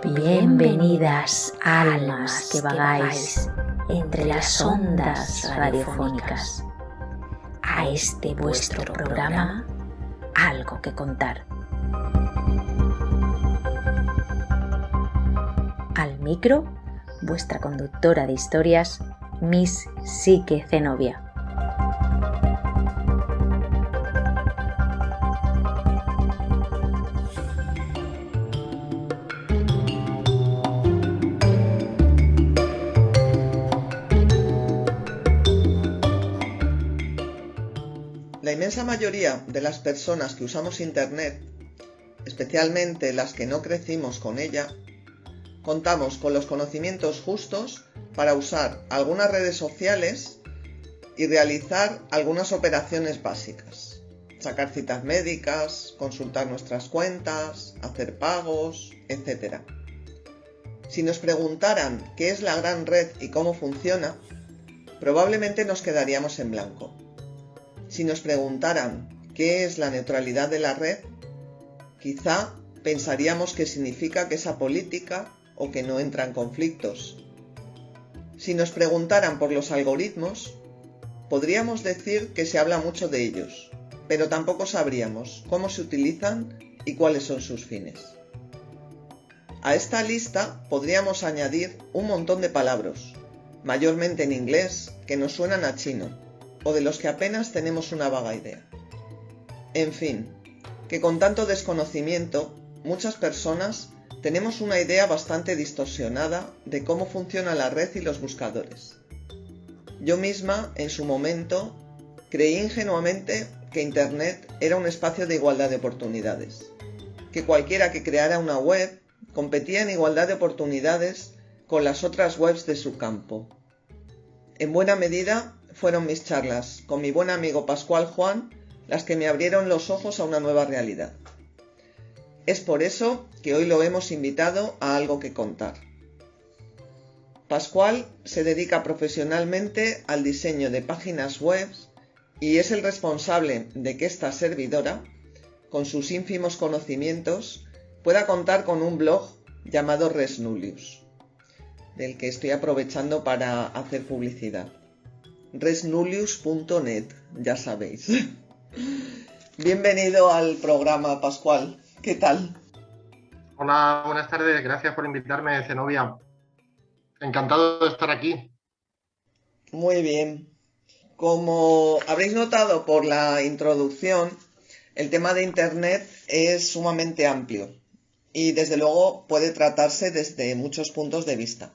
Bienvenidas, almas que vagáis entre las ondas radiofónicas, a este vuestro programa, Algo que Contar. Al micro, vuestra conductora de historias, Miss Psique Zenobia. La inmensa mayoría de las personas que usamos Internet, especialmente las que no crecimos con ella, contamos con los conocimientos justos para usar algunas redes sociales y realizar algunas operaciones básicas. Sacar citas médicas, consultar nuestras cuentas, hacer pagos, etc. Si nos preguntaran qué es la gran red y cómo funciona, probablemente nos quedaríamos en blanco. Si nos preguntaran qué es la neutralidad de la red, quizá pensaríamos que significa que es apolítica o que no entra en conflictos. Si nos preguntaran por los algoritmos, podríamos decir que se habla mucho de ellos, pero tampoco sabríamos cómo se utilizan y cuáles son sus fines. A esta lista podríamos añadir un montón de palabras, mayormente en inglés, que nos suenan a chino, o de los que apenas tenemos una vaga idea. En fin, que con tanto desconocimiento, muchas personas tenemos una idea bastante distorsionada de cómo funciona la red y los buscadores. Yo misma, en su momento, creí ingenuamente que Internet era un espacio de igualdad de oportunidades, que cualquiera que creara una web competía en igualdad de oportunidades con las otras webs de su campo. En buena medida, fueron mis charlas con mi buen amigo Pascual Juan las que me abrieron los ojos a una nueva realidad. Es por eso que hoy lo hemos invitado a Algo que Contar. Pascual se dedica profesionalmente al diseño de páginas web y es el responsable de que esta servidora, con sus ínfimos conocimientos, pueda contar con un blog llamado Res Nullius, del que estoy aprovechando para hacer publicidad. resnullius.net, ya sabéis. Bienvenido al programa, Pascual. ¿Qué tal? Hola, buenas tardes. Gracias por invitarme, Zenobia. Encantado de estar aquí. Muy bien. Como habréis notado por la introducción, el tema de Internet es sumamente amplio y desde luego puede tratarse desde muchos puntos de vista.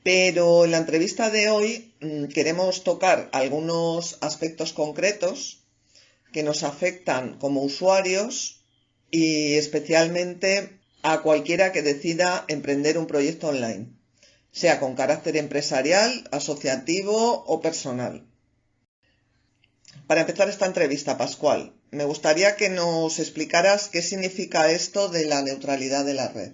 Pero en la entrevista de hoy queremos tocar algunos aspectos concretos que nos afectan como usuarios y especialmente a cualquiera que decida emprender un proyecto online, sea con carácter empresarial, asociativo o personal. Para empezar esta entrevista, Pascual, me gustaría que nos explicaras qué significa esto de la neutralidad de la red.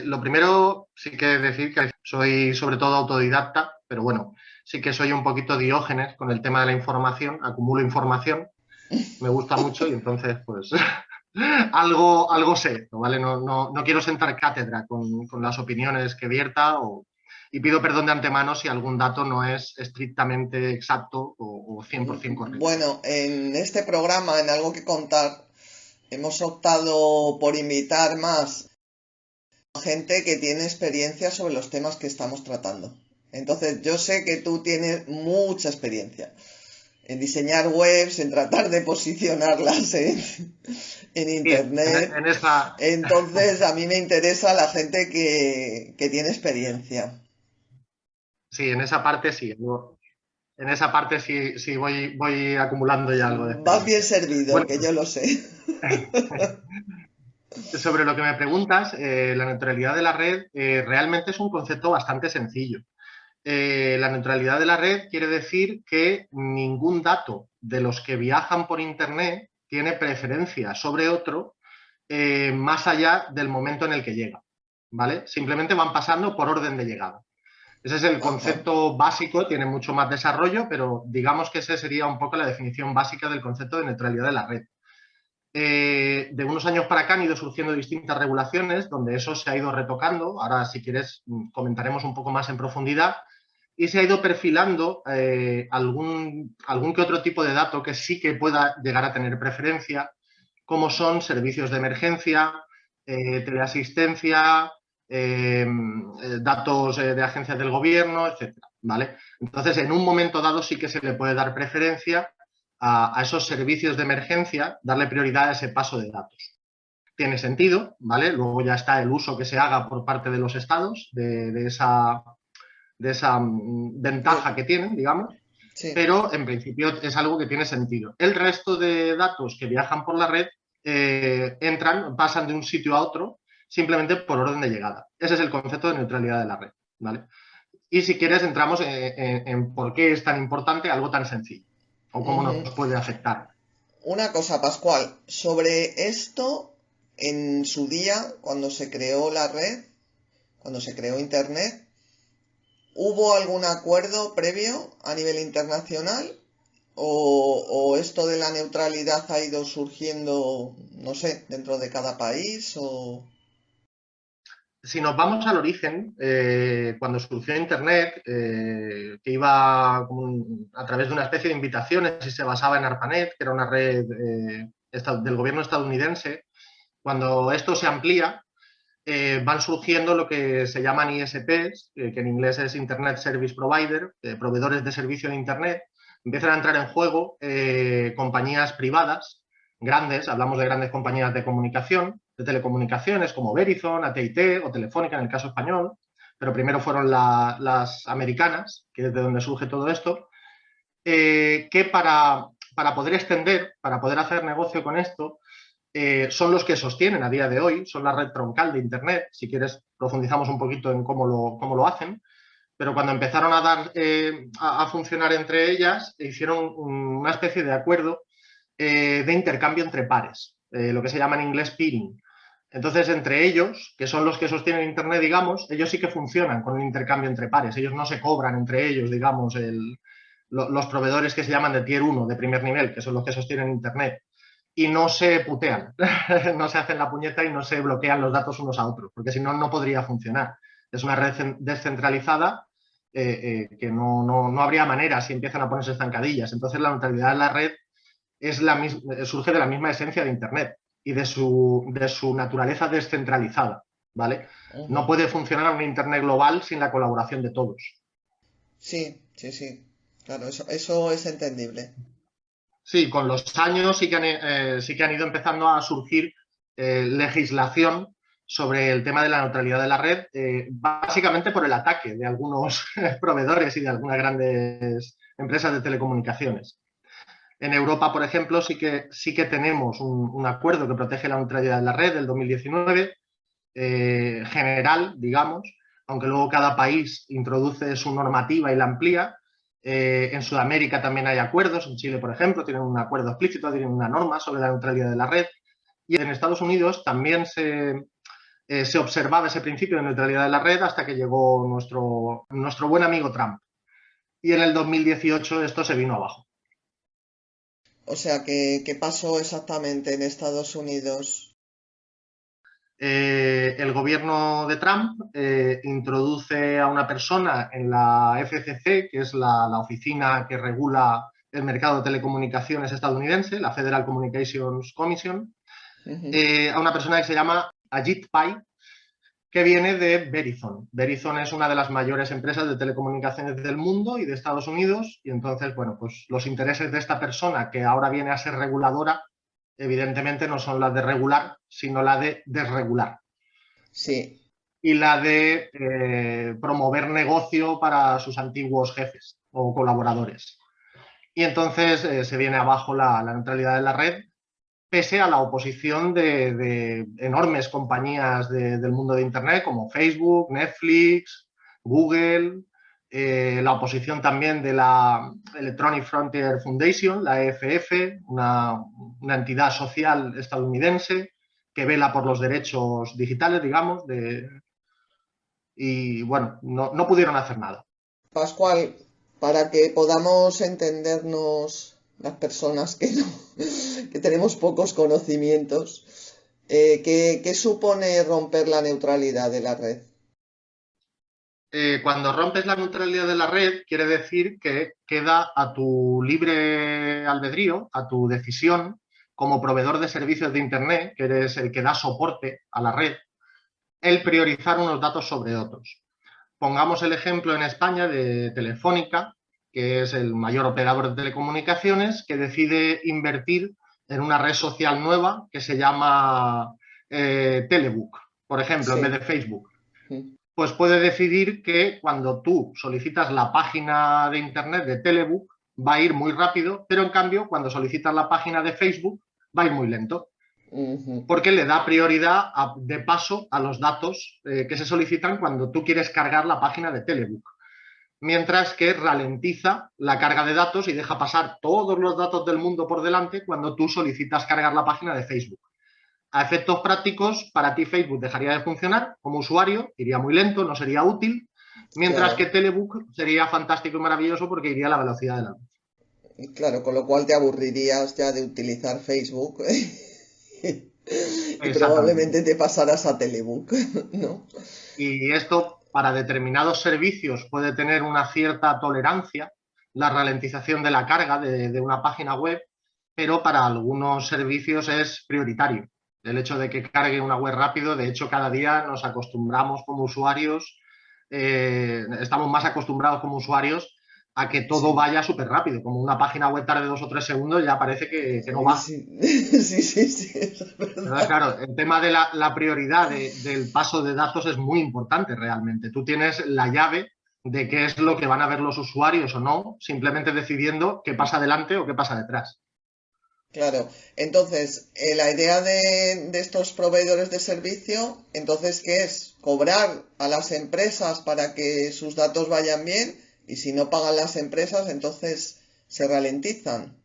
Lo primero sí que decir que soy sobre todo autodidacta, pero bueno, sí que soy un poquito Diógenes con el tema de la información, acumulo información, me gusta mucho y entonces pues algo sé, ¿vale? No quiero sentar cátedra con las opiniones que vierta y pido perdón de antemano si algún dato no es estrictamente exacto o 100% correcto. Bueno, en este programa, en Algo que Contar, hemos optado por invitar más a gente que tiene experiencia sobre los temas que estamos tratando. Entonces, yo sé que tú tienes mucha experiencia en diseñar webs, en tratar de posicionarlas en Internet. Entonces, a mí me interesa la gente que tiene experiencia. Sí, en esa parte sí. En esa parte sí voy acumulando ya algo de experiencia. Vas bien servido, bueno, que yo lo sé. Sobre lo que me preguntas, la neutralidad de la red realmente es un concepto bastante sencillo. La neutralidad de la red quiere decir que ningún dato de los que viajan por Internet tiene preferencia sobre otro más allá del momento en el que llega, ¿vale? Simplemente van pasando por orden de llegada. Ese es el concepto básico, tiene mucho más desarrollo, pero digamos que esa sería un poco la definición básica del concepto de neutralidad de la red. De unos años para acá han ido surgiendo distintas regulaciones donde eso se ha ido retocando. Ahora, si quieres, comentaremos un poco más en profundidad. Y se ha ido perfilando algún que otro tipo de dato que sí que pueda llegar a tener preferencia, como son servicios de emergencia, teleasistencia, datos de agencias del gobierno, etcétera, ¿vale? Entonces, en un momento dado sí que se le puede dar preferencia a esos servicios de emergencia, darle prioridad a ese paso de datos. Tiene sentido, ¿vale? Luego ya está el uso que se haga por parte de los estados de esa ventaja que tienen, digamos, Sí. pero en principio es algo que tiene sentido. El resto de datos que viajan por la red pasan de un sitio a otro simplemente por orden de llegada. Ese es el concepto de neutralidad de la red, ¿vale? Y si quieres entramos en por qué es tan importante algo tan sencillo o cómo nos puede afectar. Una cosa, Pascual, sobre esto, en su día, cuando se creó la red, cuando se creó Internet, ¿hubo algún acuerdo previo a nivel internacional? ¿O esto de la neutralidad ha ido surgiendo, no sé, dentro de cada país? Si nos vamos al origen, cuando surgió Internet, que iba a través de una especie de invitaciones y se basaba en ARPANET, que era una red del gobierno estadounidense, cuando esto se amplía, van surgiendo lo que se llaman ISPs, que en inglés es Internet Service Provider, proveedores de servicio de Internet. Empiezan a entrar en juego compañías privadas, grandes, hablamos de grandes compañías de comunicación, de telecomunicaciones como Verizon, AT&T o Telefónica en el caso español, pero primero fueron las americanas, que es de donde surge todo esto, que para poder extender, para poder hacer negocio con esto, son los que sostienen a día de hoy, son la red troncal de Internet. Si quieres, profundizamos un poquito en cómo lo hacen. Pero cuando empezaron a funcionar entre ellas, hicieron una especie de acuerdo de intercambio entre pares, lo que se llama en inglés peering. Entonces, entre ellos, que son los que sostienen Internet, digamos, ellos sí que funcionan con un intercambio entre pares. Ellos no se cobran entre ellos, digamos, los proveedores que se llaman de tier 1, de primer nivel, que son los que sostienen Internet, y no se putean, no se hacen la puñeta y no se bloquean los datos unos a otros, porque si no, no podría funcionar. Es una red descentralizada que no habría manera si empiezan a ponerse zancadillas. Entonces, la neutralidad de la red surge de la misma esencia de Internet y de su naturaleza descentralizada, ¿vale? No puede funcionar un Internet global sin la colaboración de todos. Sí. Claro, eso es entendible. Sí, con los años sí que han ido empezando a surgir legislación sobre el tema de la neutralidad de la red, básicamente por el ataque de algunos proveedores y de algunas grandes empresas de telecomunicaciones. En Europa, por ejemplo, sí que tenemos un acuerdo que protege la neutralidad de la red del 2019, general, digamos, aunque luego cada país introduce su normativa y la amplía. En Sudamérica también hay acuerdos, en Chile, por ejemplo, tienen un acuerdo explícito, tienen una norma sobre la neutralidad de la red. Y en Estados Unidos también se observaba ese principio de neutralidad de la red hasta que llegó nuestro buen amigo Trump. Y en el 2018 esto se vino abajo. O sea, ¿qué pasó exactamente en Estados Unidos? El gobierno de Trump introduce a una persona en la FCC, que es la oficina que regula el mercado de telecomunicaciones estadounidense, la Federal Communications Commission, a una persona que se llama Ajit Pai, que viene de Verizon. Verizon es una de las mayores empresas de telecomunicaciones del mundo y de Estados Unidos, y entonces, bueno, pues los intereses de esta persona, que ahora viene a ser reguladora, evidentemente no son las de regular, sino la de desregular. Sí. Y la de promover negocio para sus antiguos jefes o colaboradores. Y entonces se viene abajo la neutralidad de la red, pese a la oposición de enormes compañías del mundo de Internet como Facebook, Netflix, Google, la oposición también de la Electronic Frontier Foundation, la EFF, una entidad social estadounidense que vela por los derechos digitales, digamos, y bueno, no pudieron hacer nada. Pascual, para que podamos entendernos las personas que que tenemos pocos conocimientos. ¿Qué supone romper la neutralidad de la red? Cuando rompes la neutralidad de la red, quiere decir que queda a tu libre albedrío, a tu decisión, como proveedor de servicios de Internet, que eres el que da soporte a la red, el priorizar unos datos sobre otros. Pongamos el ejemplo en España de Telefónica, que es el mayor operador de telecomunicaciones, que decide invertir en una red social nueva que se llama Telebook, por ejemplo, Sí. en vez de Facebook. Pues puede decidir que cuando tú solicitas la página de Internet de Telebook va a ir muy rápido, pero en cambio cuando solicitas la página de Facebook va a ir muy lento, porque le da prioridad de paso a los datos que se solicitan cuando tú quieres cargar la página de Telebook, mientras que ralentiza la carga de datos y deja pasar todos los datos del mundo por delante cuando tú solicitas cargar la página de Facebook. A efectos prácticos, para ti Facebook dejaría de funcionar como usuario, iría muy lento, no sería útil, mientras que Telebook sería fantástico y maravilloso porque iría a la velocidad de la luz. Claro, con lo cual te aburrirías ya de utilizar Facebook y probablemente te pasarás a Telebook, ¿no? Y esto, para determinados servicios, puede tener una cierta tolerancia, la ralentización de la carga de una página web, pero para algunos servicios es prioritario. El hecho de que cargue una web rápido, de hecho, cada día nos acostumbramos como usuarios, estamos más acostumbrados como usuarios a que todo vaya súper rápido. Como una página web tarde 2 o 3 segundos, ya parece que no va. Sí, es verdad. Entonces, claro, el tema de la prioridad del paso de datos es muy importante realmente. Tú tienes la llave de qué es lo que van a ver los usuarios o no, simplemente decidiendo qué pasa delante o qué pasa detrás. Claro, entonces, la idea de estos proveedores de servicio, entonces, ¿qué es? Cobrar a las empresas para que sus datos vayan bien y si no pagan las empresas, entonces se ralentizan.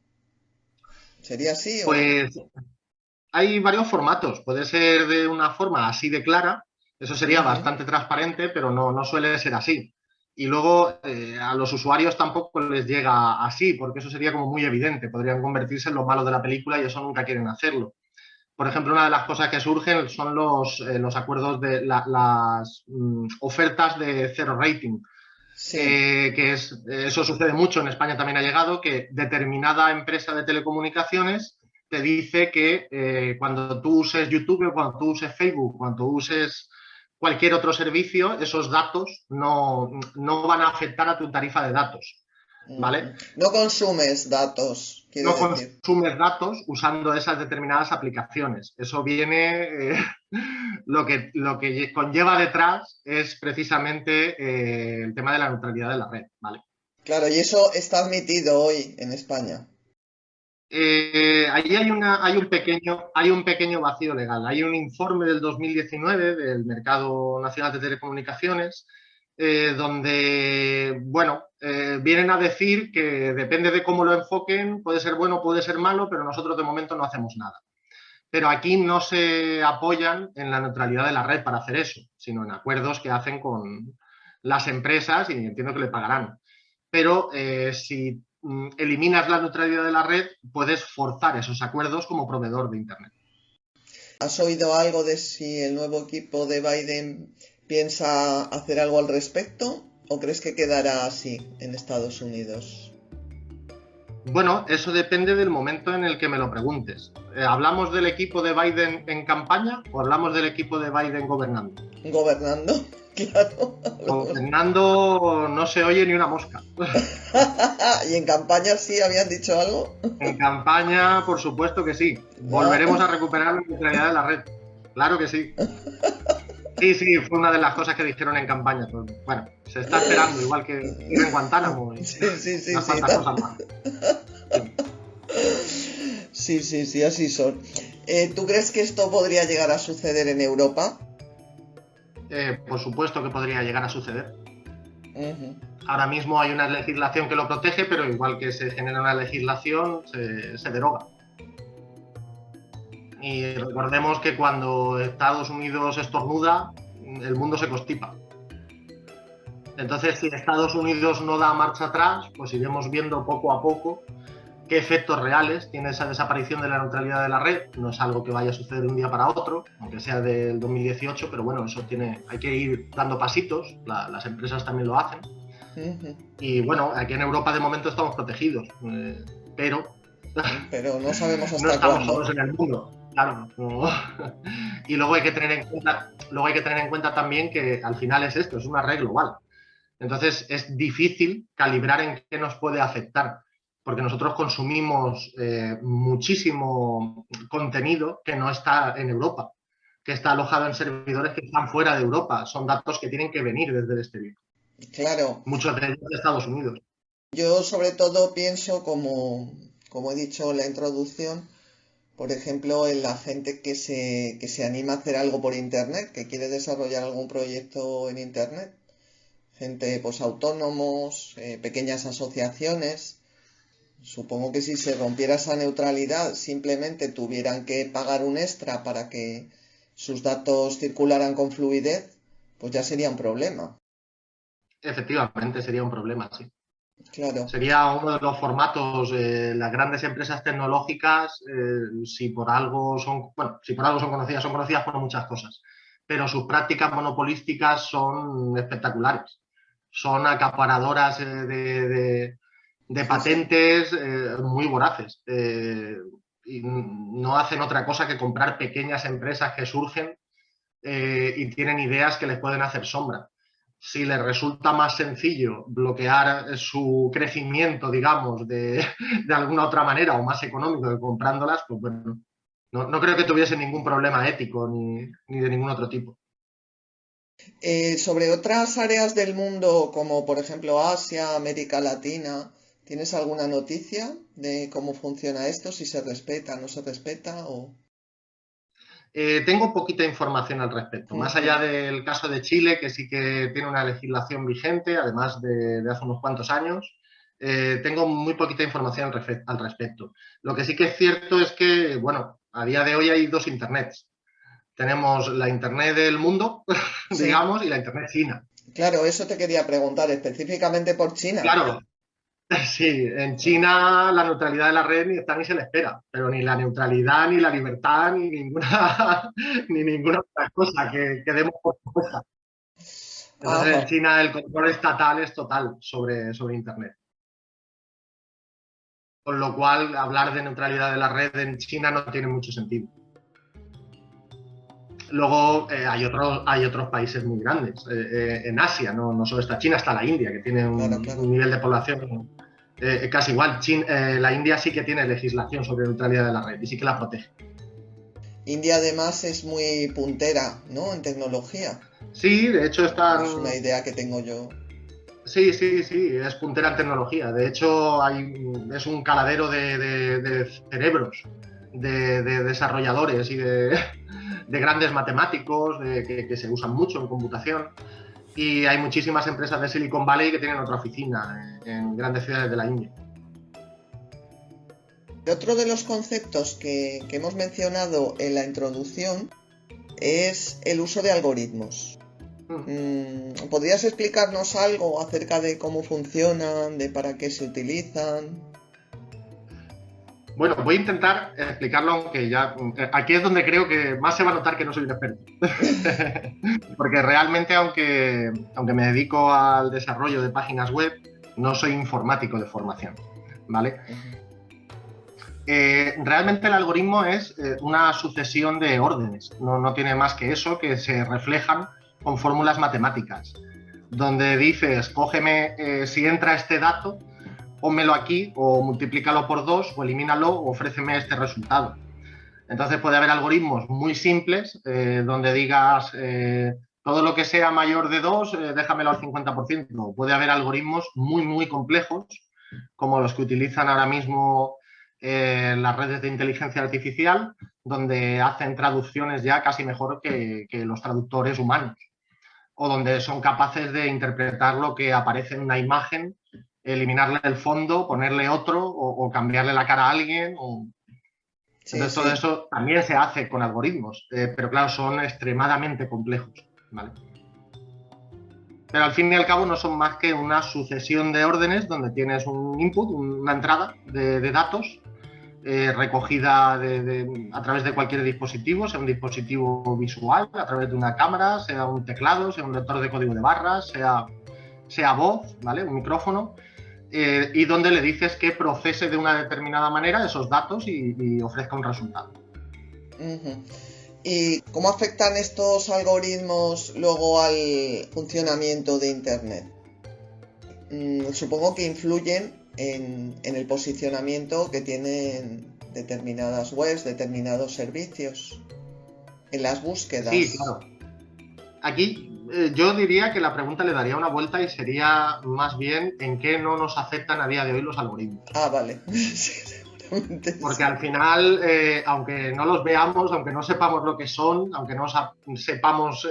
¿Sería así o...? Pues hay varios formatos. Puede ser de una forma así de clara, eso sería Ujú. bastante transparente, pero no suele ser así. Y luego a los usuarios tampoco les llega así, porque eso sería como muy evidente. Podrían convertirse en los malos de la película y eso nunca quieren hacerlo. Por ejemplo, una de las cosas que surgen son los acuerdos de las ofertas de cero rating, Sí. que eso sucede mucho, en España también ha llegado, que determinada empresa de telecomunicaciones te dice que cuando tú uses YouTube, cuando tú uses Facebook, cuando tú uses cualquier otro servicio, esos datos no van a afectar a tu tarifa de datos, ¿vale? No consumes datos, quiere No decir. consumes datos usando esas determinadas aplicaciones. Eso viene, lo que conlleva detrás es precisamente el tema de la neutralidad de la red, ¿vale? Claro, y eso está admitido hoy en España. Ahí hay un pequeño vacío legal. Hay un informe del 2019 del Mercado Nacional de Telecomunicaciones donde, bueno, vienen a decir que depende de cómo lo enfoquen, puede ser bueno, puede ser malo, pero nosotros de momento no hacemos nada. Pero aquí no se apoyan en la neutralidad de la red para hacer eso, sino en acuerdos que hacen con las empresas y entiendo que le pagarán. Pero si eliminas la neutralidad de la red, puedes forzar esos acuerdos como proveedor de Internet. ¿Has oído algo de si el nuevo equipo de Biden piensa hacer algo al respecto? ¿O crees que quedará así en Estados Unidos? Bueno, eso depende del momento en el que me lo preguntes. ¿Hablamos del equipo de Biden en campaña o hablamos del equipo de Biden gobernando? Gobernando, claro. Gobernando no se oye ni una mosca. ¿Y en campaña sí habían dicho algo? En campaña, por supuesto que sí. Volveremos a recuperar la neutralidad de la red. Claro que sí. Sí, fue una de las cosas que dijeron en campaña. Pues, bueno, se está esperando, igual que ir en Guantánamo y Sí. unas cuantas cosas más. Sí, así son. ¿Tú crees que esto podría llegar a suceder en Europa? Por supuesto que podría llegar a suceder. Uh-huh. Ahora mismo hay una legislación que lo protege, pero igual que se genera una legislación, se deroga. Y recordemos que cuando Estados Unidos estornuda, el mundo se constipa. Entonces, si Estados Unidos no da marcha atrás, pues iremos viendo poco a poco qué efectos reales tiene esa desaparición de la neutralidad de la red. No es algo que vaya a suceder de un día para otro, aunque sea del 2018, pero bueno, eso hay que ir dando pasitos, las empresas también lo hacen. Y bueno, aquí en Europa de momento estamos protegidos, pero no sabemos hasta no estamos cuándo. solos en el mundo. Claro, no. Y luego hay que tener en cuenta también que al final es esto, es una red global. Entonces es difícil calibrar en qué nos puede afectar, porque nosotros consumimos muchísimo contenido que no está en Europa, que está alojado en servidores que están fuera de Europa. Son datos que tienen que venir desde el exterior. Claro. Muchos de ellos de Estados Unidos. Yo sobre todo pienso, como he dicho en la introducción, por ejemplo, en la gente que se anima a hacer algo por Internet, que quiere desarrollar algún proyecto en Internet. Gente, pues autónomos, pequeñas asociaciones. Supongo que si se rompiera esa neutralidad, simplemente tuvieran que pagar un extra para que sus datos circularan con fluidez, pues ya sería un problema. Efectivamente, sería un problema, sí. Claro. Sería uno de los formatos, las grandes empresas tecnológicas, si por algo son conocidas por muchas cosas, pero sus prácticas monopolísticas son espectaculares. Son acaparadoras de patentes muy voraces. Y no hacen otra cosa que comprar pequeñas empresas que surgen y tienen ideas que les pueden hacer sombra. Si les resulta más sencillo bloquear su crecimiento, digamos, de alguna otra manera o más económico que comprándolas, pues bueno, no creo que tuviesen ningún problema ético ni de ningún otro tipo. Sobre otras áreas del mundo, como por ejemplo Asia, América Latina, ¿tienes alguna noticia de cómo funciona esto? Si se respeta, no se respeta o... Tengo poquita información al respecto, más allá del caso de Chile, que sí que tiene una legislación vigente, además de hace unos cuantos años. Tengo muy poquita información al respecto. Lo que sí que es cierto es que, bueno, a día de hoy hay dos internets. Tenemos la internet del mundo, Sí. digamos, y la internet china. Claro, eso te quería preguntar, específicamente por China. Claro, sí, en China la neutralidad de la red ni está ni se le espera, pero ni la neutralidad, ni la libertad, ni ninguna, ni ninguna otra cosa que demos por supuesta. Entonces Ajá. en China el control estatal es total sobre Internet. Con lo cual hablar de neutralidad de la red en China no tiene mucho sentido. Luego hay otros países muy grandes. En Asia, no solo está China, está la India, que tiene un nivel de población casi igual. La India sí que tiene legislación sobre neutralidad de la red y sí que la protege. India además es muy puntera, ¿no? En tecnología. Sí, de hecho está... Es una idea que tengo yo. Sí, es puntera en tecnología. De hecho, es un caladero de cerebros, de desarrolladores y de grandes matemáticos que se usan mucho en computación. Y hay muchísimas empresas de Silicon Valley que tienen otra oficina en grandes ciudades de la India. Otro de los conceptos que hemos mencionado en la introducción es el uso de algoritmos. ¿Podrías explicarnos algo acerca de cómo funcionan, de para qué se utilizan? Bueno, voy a intentar explicarlo, aunque ya aquí es donde creo que más se va a notar que no soy un experto. Porque realmente, aunque me dedico al desarrollo de páginas web, no soy informático de formación, ¿vale? Realmente el algoritmo es una sucesión de órdenes, no tiene más que eso, que se reflejan con fórmulas matemáticas, donde dices, cógeme, si entra este dato, pónmelo aquí, o multiplícalo por 2, o elimínalo, o ofréceme este resultado. Entonces puede haber algoritmos muy simples, donde digas, todo lo que sea mayor de 2, déjamelo al 50%. Puede haber algoritmos muy, muy complejos, como los que utilizan ahora mismo las redes de inteligencia artificial, donde hacen traducciones ya casi mejor que los traductores humanos, o donde son capaces de interpretar lo que aparece en una imagen, eliminarle el fondo, ponerle otro o cambiarle la cara a alguien. Entonces todo eso también se hace con algoritmos, pero claro, son extremadamente complejos, ¿vale? pero al fin y al cabo no son más que una sucesión de órdenes donde tienes un input, una entrada de datos recogida a través de cualquier dispositivo, sea un dispositivo visual, a través de una cámara, sea un teclado, sea un lector de código de barras, sea voz, ¿vale? Un micrófono, y donde le dices que procese de una determinada manera esos datos y ofrezca un resultado. Uh-huh. ¿Y cómo afectan estos algoritmos luego al funcionamiento de Internet? Supongo que influyen en el posicionamiento que tienen determinadas webs, determinados servicios, en las búsquedas. Sí, claro. Aquí yo diría que la pregunta le daría una vuelta y sería más bien en qué no nos afectan a día de hoy los algoritmos. Ah, vale. Porque al final, aunque no los veamos, aunque no sepamos lo que son, aunque no sepamos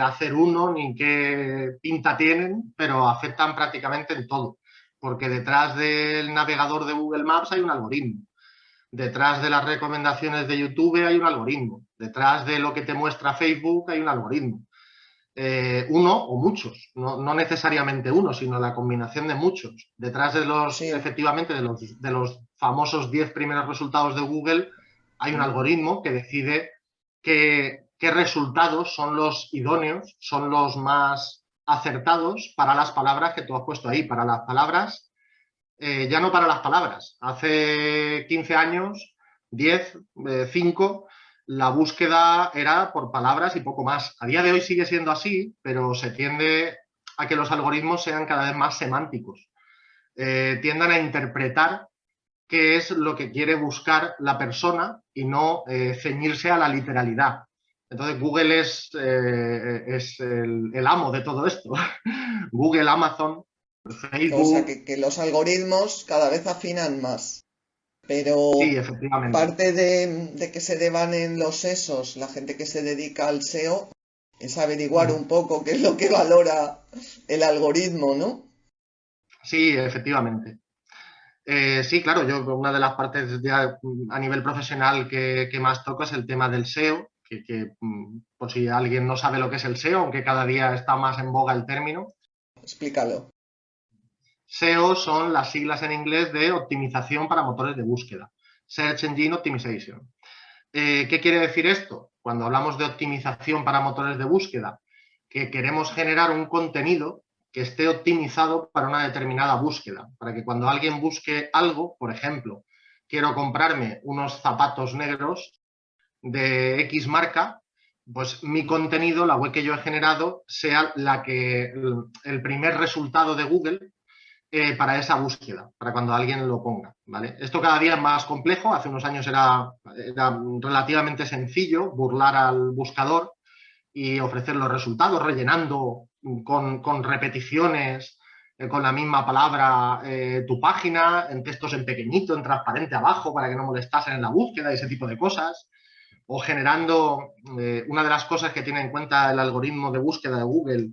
hacer uno ni qué pinta tienen, pero afectan prácticamente en todo. Porque detrás del navegador de Google Maps hay un algoritmo. Detrás de las recomendaciones de YouTube hay un algoritmo. Detrás de lo que te muestra Facebook hay un algoritmo. Uno o muchos, no necesariamente uno, sino la combinación de muchos. Detrás de los, sí, efectivamente, de los famosos 10 primeros resultados de Google, hay un algoritmo que decide qué resultados son los idóneos, son los más acertados para las palabras que tú has puesto ahí, para las palabras, ya no para las palabras. Hace 15 años, 10, 5... la búsqueda era por palabras y poco más. A día de hoy sigue siendo así, pero se tiende a que los algoritmos sean cada vez más semánticos. Tiendan a interpretar qué es lo que quiere buscar la persona y no ceñirse a la literalidad. Entonces Google es el amo de todo esto. Google, Amazon, Facebook... O sea, que los algoritmos cada vez afinan más. Pero sí, efectivamente, parte de que se devanen los SEOs, la gente que se dedica al SEO, es averiguar un poco qué es lo que valora el algoritmo, ¿no? Sí, efectivamente. Sí, claro, yo una de las partes ya a nivel profesional que más toco es el tema del SEO, que por si alguien no sabe lo que es el SEO, aunque cada día está más en boga el término. Explícalo. SEO son las siglas en inglés de optimización para motores de búsqueda, Search Engine Optimization. ¿Qué quiere decir esto? Cuando hablamos de optimización para motores de búsqueda, que queremos generar un contenido que esté optimizado para una determinada búsqueda, para que cuando alguien busque algo, por ejemplo, quiero comprarme unos zapatos negros de X marca, pues mi contenido, la web que yo he generado, sea el primer resultado de Google para esa búsqueda, para cuando alguien lo ponga, ¿vale? Esto cada día es más complejo. Hace unos años era relativamente sencillo burlar al buscador y ofrecer los resultados rellenando con repeticiones, con la misma palabra tu página, en textos en pequeñito, en transparente abajo para que no molestasen en la búsqueda y ese tipo de cosas. O generando, una de las cosas que tiene en cuenta el algoritmo de búsqueda de Google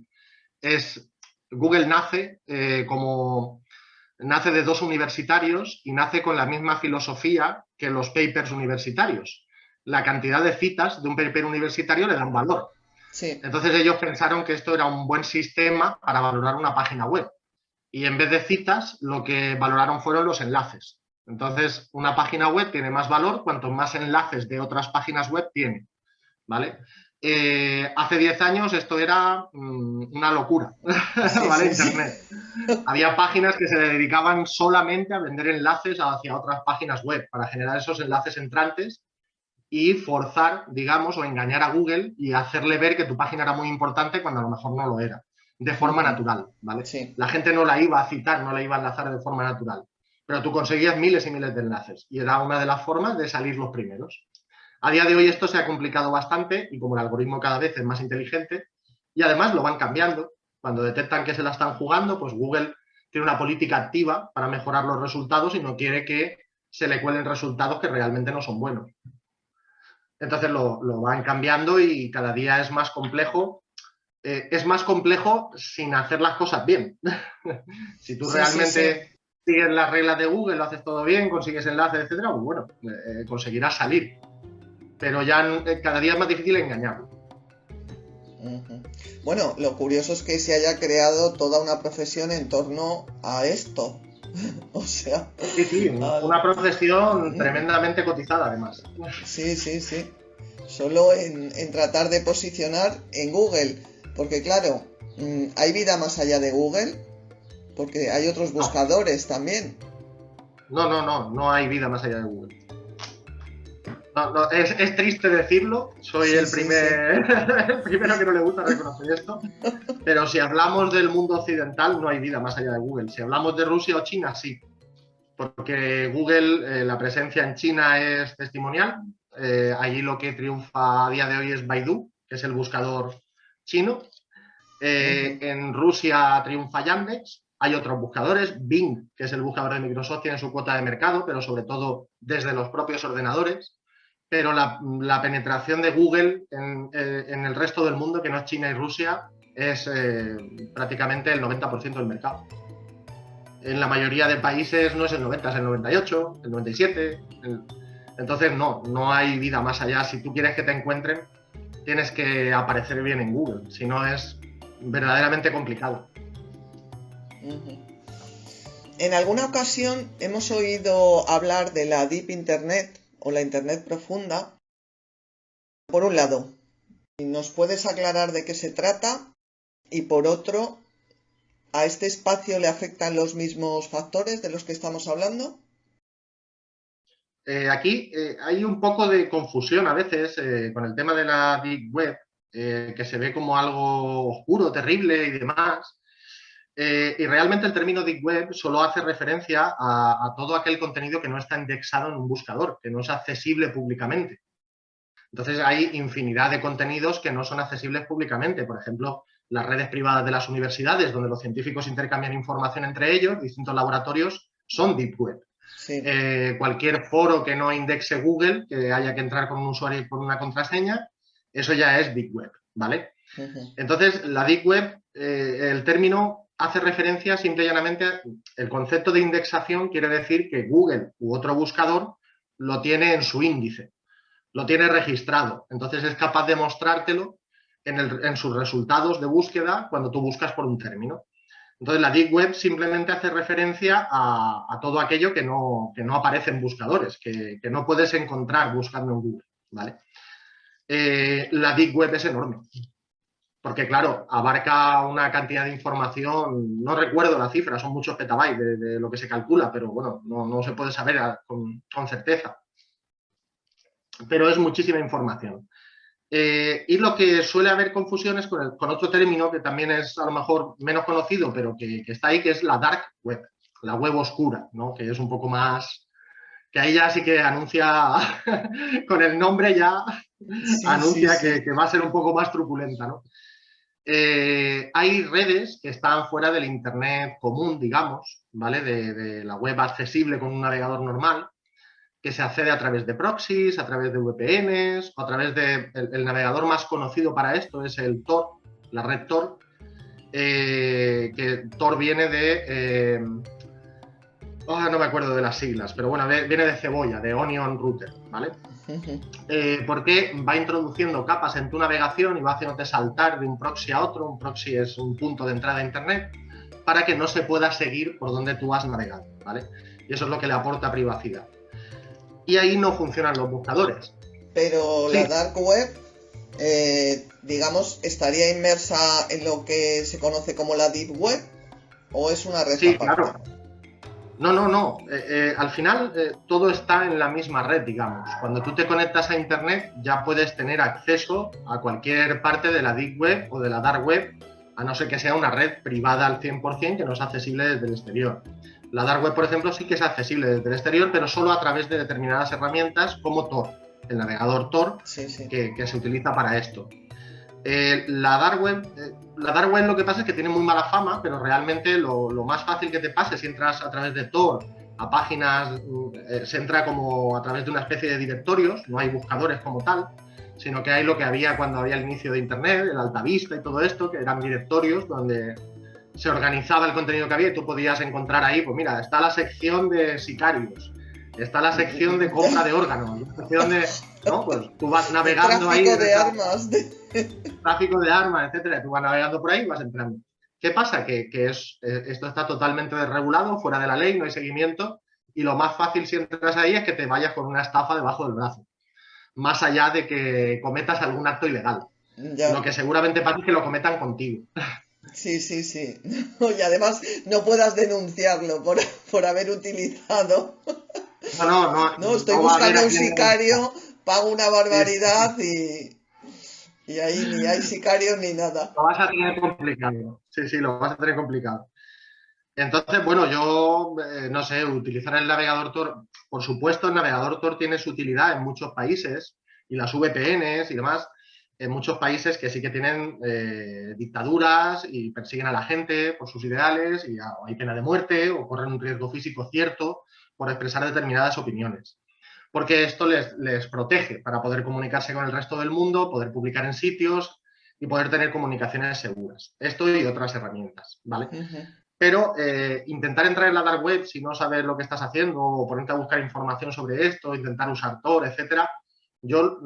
es Google nace nace de dos universitarios y nace con la misma filosofía que los papers universitarios. La cantidad de citas de un paper universitario le dan valor. Sí. Entonces ellos pensaron que esto era un buen sistema para valorar una página web. Y en vez de citas, lo que valoraron fueron los enlaces. Entonces, una página web tiene más valor cuanto más enlaces de otras páginas web tiene, ¿vale? Hace 10 años esto era una locura, sí, ¿vale? Sí, Internet. Sí. Había páginas que se dedicaban solamente a vender enlaces hacia otras páginas web para generar esos enlaces entrantes y forzar, digamos, o engañar a Google y hacerle ver que tu página era muy importante cuando a lo mejor no lo era, de forma natural, ¿vale? Sí. La gente no la iba a citar, no la iba a enlazar de forma natural, pero tú conseguías miles y miles de enlaces y era una de las formas de salir los primeros. A día de hoy esto se ha complicado bastante y como el algoritmo cada vez es más inteligente y además lo van cambiando. Cuando detectan que se la están jugando, pues Google tiene una política activa para mejorar los resultados y no quiere que se le cuelen resultados que realmente no son buenos. Entonces lo van cambiando y cada día es más complejo. Es más complejo sin hacer las cosas bien. Si tú realmente sigues las reglas de Google, lo haces todo bien, consigues enlaces, etcétera, pues bueno, conseguirás salir. Pero ya cada día es más difícil engañarlo. Ujú. Bueno, lo curioso es que se haya creado toda una profesión en torno a esto. O sea, Sí, sí, al- una profesión tremendamente cotizada además. sí, sí, sí. Solo en tratar de posicionar en Google. Porque claro, hay vida más allá de Google, porque hay otros No, buscadores también. no hay vida más allá de Google. No, no, es triste decirlo, soy Sí, sí, sí. el primero que no le gusta reconocer esto, pero si hablamos del mundo occidental no hay vida más allá de Google. Si hablamos de Rusia o China, sí, porque Google, la presencia en China es testimonial. Allí lo que triunfa a día de hoy es Baidu, que es el buscador chino. Ujú. En Rusia triunfa Yandex. Hay otros buscadores. Bing, que es el buscador de Microsoft, tiene su cuota de mercado, pero sobre todo desde los propios ordenadores. Pero la penetración de Google en el resto del mundo, que no es China y Rusia, es prácticamente el 90% del mercado. En la mayoría de países no es el 90, es el 98, el 97. Entonces no hay vida más allá. Si tú quieres que te encuentren, tienes que aparecer bien en Google. Si no, es verdaderamente complicado. Ujú. En alguna ocasión hemos oído hablar de la Deep Internet o la Internet profunda. Por un lado, ¿nos puedes aclarar de qué se trata? Y por otro, ¿a este espacio le afectan los mismos factores de los que estamos hablando? Aquí hay un poco de confusión a veces con el tema de la Deep Web, que se ve como algo oscuro, terrible y demás. Y realmente el término Deep Web solo hace referencia a todo aquel contenido que no está indexado en un buscador, que no es accesible públicamente. Entonces hay infinidad de contenidos que no son accesibles públicamente. Por ejemplo, las redes privadas de las universidades, donde los científicos intercambian información entre ellos, distintos laboratorios, son Deep Web. Sí. Cualquier foro que no indexe Google, que haya que entrar con un usuario y con una contraseña, eso ya es Deep Web, ¿vale? Ujú. Entonces, la Deep Web, el término hace referencia simple y llanamente, el concepto de indexación quiere decir que Google u otro buscador lo tiene en su índice, lo tiene registrado. Entonces es capaz de mostrártelo en sus resultados de búsqueda cuando tú buscas por un término. Entonces la Deep Web simplemente hace referencia a todo aquello que no aparece en buscadores, que no puedes encontrar buscando en Google, ¿vale? La Deep Web es enorme, porque claro, abarca una cantidad de información, no recuerdo la cifra, son muchos petabytes de lo que se calcula, pero bueno, no se puede saber con certeza. Pero es muchísima información. Y lo que suele haber confusiones con otro término que también es a lo mejor menos conocido, pero que está ahí, que es la dark web, la web oscura, ¿no? Que es un poco más, que ahí ya sí que anuncia, con el nombre ya Sí, sí, anuncia sí. que va a ser un poco más truculenta, ¿no? Hay redes que están fuera del Internet común, digamos, ¿vale? De la web accesible con un navegador normal, que se accede a través de proxies, a través de VPNs, o a través de... El navegador más conocido para esto es el Tor, la red Tor, que Tor viene de... no me acuerdo de las siglas, pero bueno, viene de cebolla, de Onion Router, ¿vale? Ujú. Porque va introduciendo capas en tu navegación y va haciéndote saltar de un proxy a otro. Un proxy es un punto de entrada a Internet para que no se pueda seguir por donde tú has navegado, ¿vale? Y eso es lo que le aporta privacidad. Y ahí no funcionan los buscadores. Pero la Sí, dark web, digamos, estaría inmersa en lo que se conoce como la deep web o es una red sí, aparte. claro. No. Al final todo está en la misma red, digamos. Cuando tú te conectas a Internet ya puedes tener acceso a cualquier parte de la Deep Web o de la Dark Web, a no ser que sea una red privada al 100% que no es accesible desde el exterior. La Dark Web, por ejemplo, sí que es accesible desde el exterior, pero solo a través de determinadas herramientas como Tor, el navegador Tor, Sí, sí. que se utiliza para esto. La Dark Web lo que pasa es que tiene muy mala fama, pero realmente lo más fácil que te pase si entras a través de Tor a páginas, se entra como a través de una especie de directorios, no hay buscadores como tal, sino que hay lo que había cuando había el inicio de Internet, el Altavista y todo esto, que eran directorios donde se organizaba el contenido que había y tú podías encontrar ahí, pues mira, está la sección de sicarios, está la sección de compra de órganos, la sección de... ¿no? Pues tú vas De navegando ahí, tráfico de armas. tráfico de armas, etcétera, tú vas navegando por ahí y vas entrando. ¿Qué pasa? Que esto está totalmente desregulado, fuera de la ley, no hay seguimiento, y lo más fácil si entras ahí es que te vayas con una estafa debajo del brazo, más allá de que cometas algún acto ilegal. Lo Ya. que seguramente pasa es que lo cometan contigo. Sí, sí, sí. Y además no puedas denunciarlo por haber utilizado. No, no, no, No, estoy no va a haber buscando a un quien denunciar. sicario, pago una Sí, barbaridad y ahí ni hay sicarios ni nada. lo vas a tener complicado. Sí, sí, lo vas a tener complicado. Entonces, bueno, yo no sé, utilizar el navegador Tor, por supuesto, el navegador Tor tiene su utilidad en muchos países y las VPNs y demás, en muchos países que sí que tienen dictaduras y persiguen a la gente por sus ideales y o hay pena de muerte o corren un riesgo físico cierto por expresar determinadas opiniones. Porque esto les protege para poder comunicarse con el resto del mundo, poder publicar en sitios y poder tener comunicaciones seguras. Esto y otras herramientas, ¿vale? Ujú. Pero intentar entrar en la dark web si no sabes lo que estás haciendo o ponerte a buscar información sobre esto, intentar usar Tor, etcétera, yo,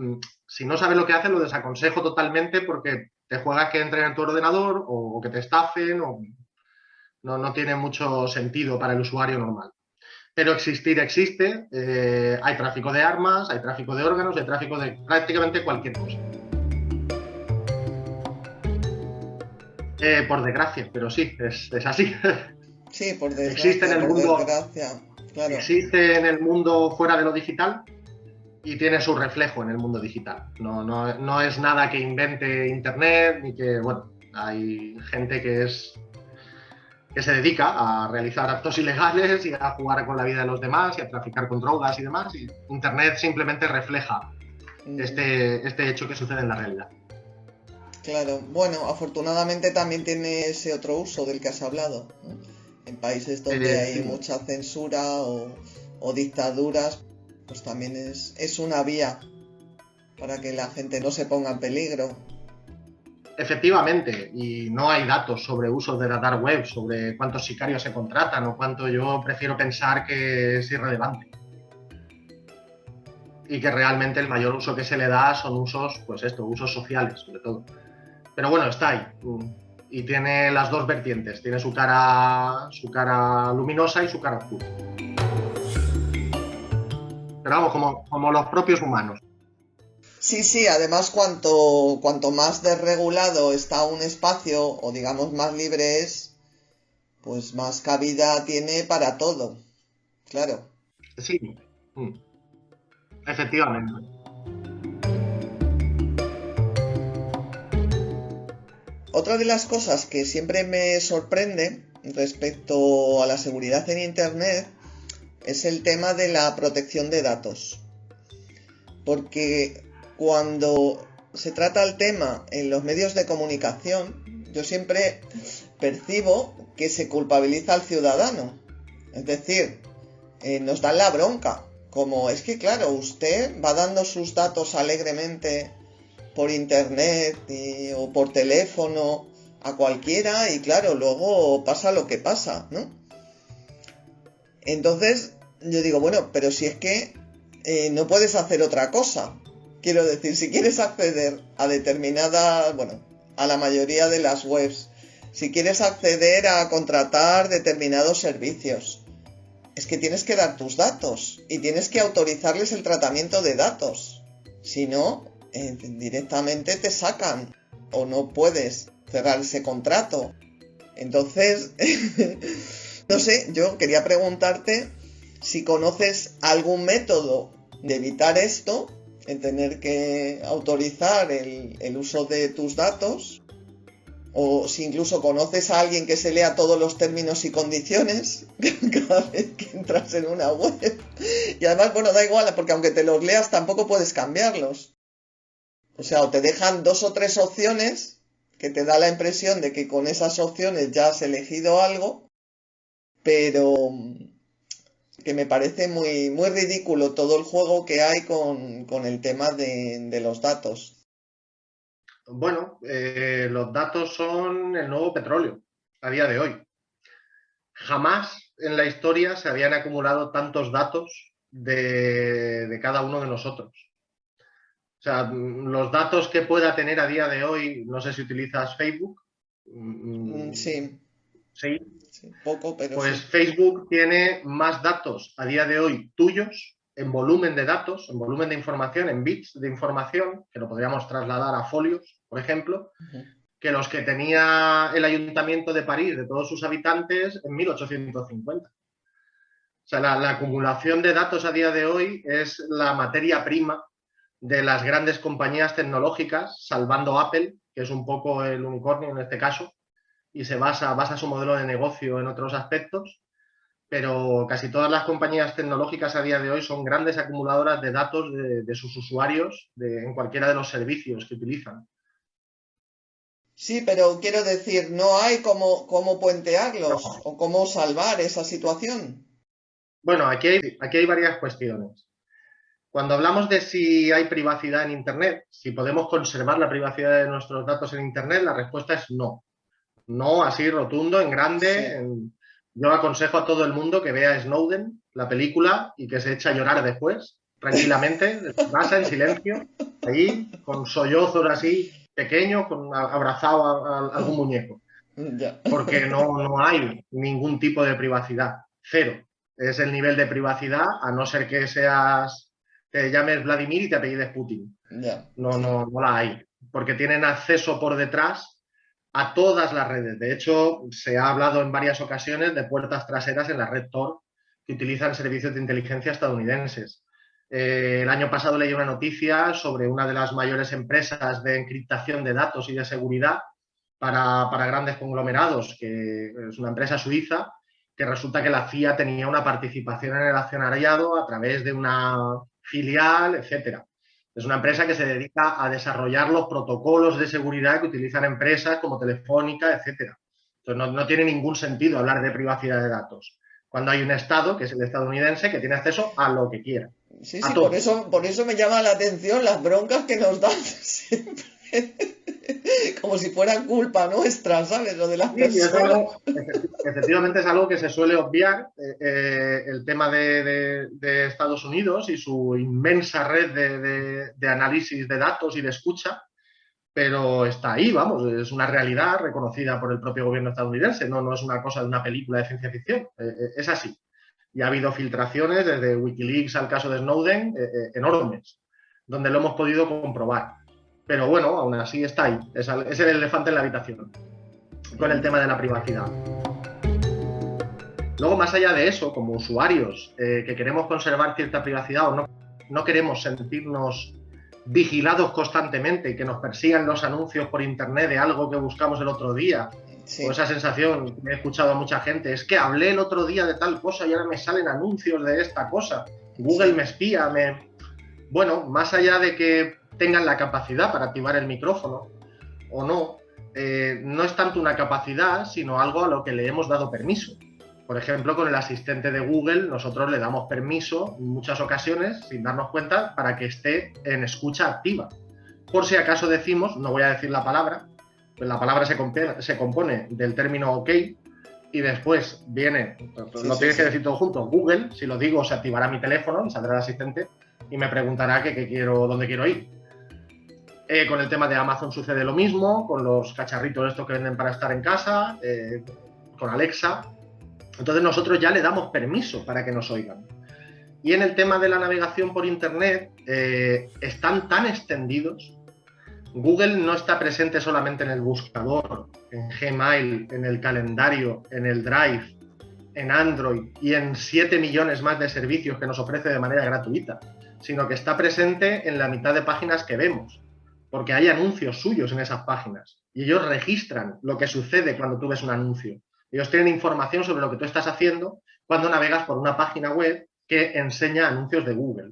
si no sabes lo que haces, lo desaconsejo totalmente porque te juegas que entren en tu ordenador o que te estafen o no tiene mucho sentido para el usuario normal. Pero existir existe, hay tráfico de armas, hay tráfico de órganos, hay tráfico de prácticamente cualquier cosa. Por desgracia, pero sí, es así. Sí, Existe en el por mundo, desgracia, claro. existe en el mundo fuera de lo digital y tiene su reflejo en el mundo digital. No es nada que invente Internet ni que, bueno, hay gente que se dedica a realizar actos ilegales y a jugar con la vida de los demás y a traficar con drogas y demás. Y Internet simplemente refleja Ujú. este hecho que sucede en la realidad. Claro. Bueno, afortunadamente también tiene ese otro uso del que has hablado, ¿no? En países donde hay Sí, mucha censura o dictaduras, pues también es una vía para que la gente no se ponga en peligro. efectivamente, y no hay datos sobre usos de la dark web, sobre cuántos sicarios se contratan o cuánto. Yo prefiero pensar que es irrelevante y que realmente el mayor uso que se le da son usos, pues esto, usos sociales sobre todo. Pero bueno, está ahí y tiene las dos vertientes, tiene su cara luminosa y su cara oscura. Pero vamos, como los propios humanos. Sí, sí, además cuanto más desregulado está un espacio, o digamos más libre es, pues más cabida tiene para todo, claro. Sí, efectivamente. Otra de las cosas que siempre me sorprende respecto a la seguridad en Internet es el tema de la protección de datos. Porque cuando se trata el tema en los medios de comunicación, yo siempre percibo que se culpabiliza al ciudadano. Es decir, nos dan la bronca. Como es que, claro, usted va dando sus datos alegremente por internet o por teléfono a cualquiera y claro, luego pasa lo que pasa, ¿no? Entonces yo digo, bueno, pero si es que no puedes hacer otra cosa. Quiero decir, si quieres acceder a determinadas, bueno, a la mayoría de las webs, si quieres acceder a contratar determinados servicios, es que tienes que dar tus datos y tienes que autorizarles el tratamiento de datos. Si no, directamente te sacan o no puedes cerrar ese contrato. Entonces, no sé, yo quería preguntarte si conoces algún método de evitar esto, en tener que autorizar el uso de tus datos, o si incluso conoces a alguien que se lea todos los términos y condiciones cada vez que entras en una web. Y además, bueno, da igual, porque aunque te los leas tampoco puedes cambiarlos. O sea, o te dejan dos o tres opciones que te da la impresión de que con esas opciones ya has elegido algo, pero que me parece muy, muy ridículo todo el juego que hay con el tema de los datos. Bueno, los datos son el nuevo petróleo a día de hoy. Jamás en la historia se habían acumulado tantos datos de cada uno de nosotros. sea, los datos que pueda tener a día de hoy, no sé si utilizas Facebook. Sí, Sí. sí, poco, pero Pues sí. Facebook tiene más datos a día de hoy tuyos en volumen de datos, en volumen de información, en bits de información, que lo podríamos trasladar a folios, por ejemplo, que los que tenía el Ayuntamiento de París, de todos sus habitantes, en 1850. O sea, la acumulación de datos a día de hoy es la materia prima de las grandes compañías tecnológicas, salvando Apple, que es un poco el unicornio en este caso, y se basa su modelo de negocio en otros aspectos, pero casi todas las compañías tecnológicas a día de hoy son grandes acumuladoras de datos de sus usuarios en cualquiera de los servicios que utilizan. Sí, pero quiero decir, no hay cómo puentearlos No. o cómo salvar esa situación. Bueno, aquí hay varias cuestiones. Cuando hablamos de si hay privacidad en Internet, si podemos conservar la privacidad de nuestros datos en Internet, la respuesta es no. No, así rotundo, en grande. Sí, Yo aconsejo a todo el mundo que vea Snowden, la película, y que se eche a llorar después, tranquilamente, en su casa, en silencio, ahí, con sollozos así, pequeños, abrazado a algún muñeco. ya. Porque no hay ningún tipo de privacidad. Cero. Es el nivel de privacidad, a no ser que te llames Vladimir y te apellides Putin. Ya, No la hay. Porque tienen acceso por detrás a todas las redes. De hecho, se ha hablado en varias ocasiones de puertas traseras en la red Tor que utilizan servicios de inteligencia estadounidenses. El año pasado leí una noticia sobre una de las mayores empresas de encriptación de datos y de seguridad para grandes conglomerados, que es una empresa suiza, que resulta que la CIA tenía una participación en el accionariado a través de una filial, etcétera. Es una empresa que se dedica a desarrollar los protocolos de seguridad que utilizan empresas como Telefónica, etcétera. Entonces no tiene ningún sentido hablar de privacidad de datos cuando hay un Estado, que es el estadounidense, que tiene acceso a lo que quiera, sí, a sí, todo. por eso me llama la atención las broncas que nos dan siempre. Como si fuera culpa nuestra, ¿sabes? Lo de las Sí, y es personas. algo, efectivamente es algo que se suele obviar, el tema de Estados Unidos y su inmensa red de análisis de datos y de escucha, pero está ahí, vamos, es una realidad reconocida por el propio gobierno estadounidense, no es una cosa de una película de ciencia ficción, es así. Y ha habido filtraciones desde Wikileaks al caso de Snowden, enormes, donde lo hemos podido comprobar. Pero bueno, aún así está ahí, es el elefante en la habitación con el tema de la privacidad. Luego, más allá de eso, como usuarios que queremos conservar cierta privacidad o no queremos sentirnos vigilados constantemente y que nos persigan los anuncios por internet de algo que buscamos el otro día, Sí, o esa sensación que he escuchado a mucha gente, es que hablé el otro día de tal cosa y ahora me salen anuncios de esta cosa, Google sí, me espía, Bueno, más allá de que tengan la capacidad para activar el micrófono o no es tanto una capacidad, sino algo a lo que le hemos dado permiso. Por ejemplo, con el asistente de Google, nosotros le damos permiso en muchas ocasiones, sin darnos cuenta, para que esté en escucha activa. Por si acaso decimos, no voy a decir la palabra, pues la palabra se compone del término OK y después viene, lo tienes que decir todo junto, Google, si lo digo se activará mi teléfono, me saldrá el asistente y me preguntará dónde quiero ir. Con el tema de Amazon sucede lo mismo, con los cacharritos estos que venden para estar en casa, con Alexa. Entonces nosotros ya le damos permiso para que nos oigan. Y en el tema de la navegación por Internet, están tan extendidos. Google no está presente solamente en el buscador, en Gmail, en el calendario, en el Drive, en Android y en 7 millones más de servicios que nos ofrece de manera gratuita, sino que está presente en la mitad de páginas que vemos, porque hay anuncios suyos en esas páginas y ellos registran lo que sucede cuando tú ves un anuncio. Ellos tienen información sobre lo que tú estás haciendo cuando navegas por una página web que enseña anuncios de Google.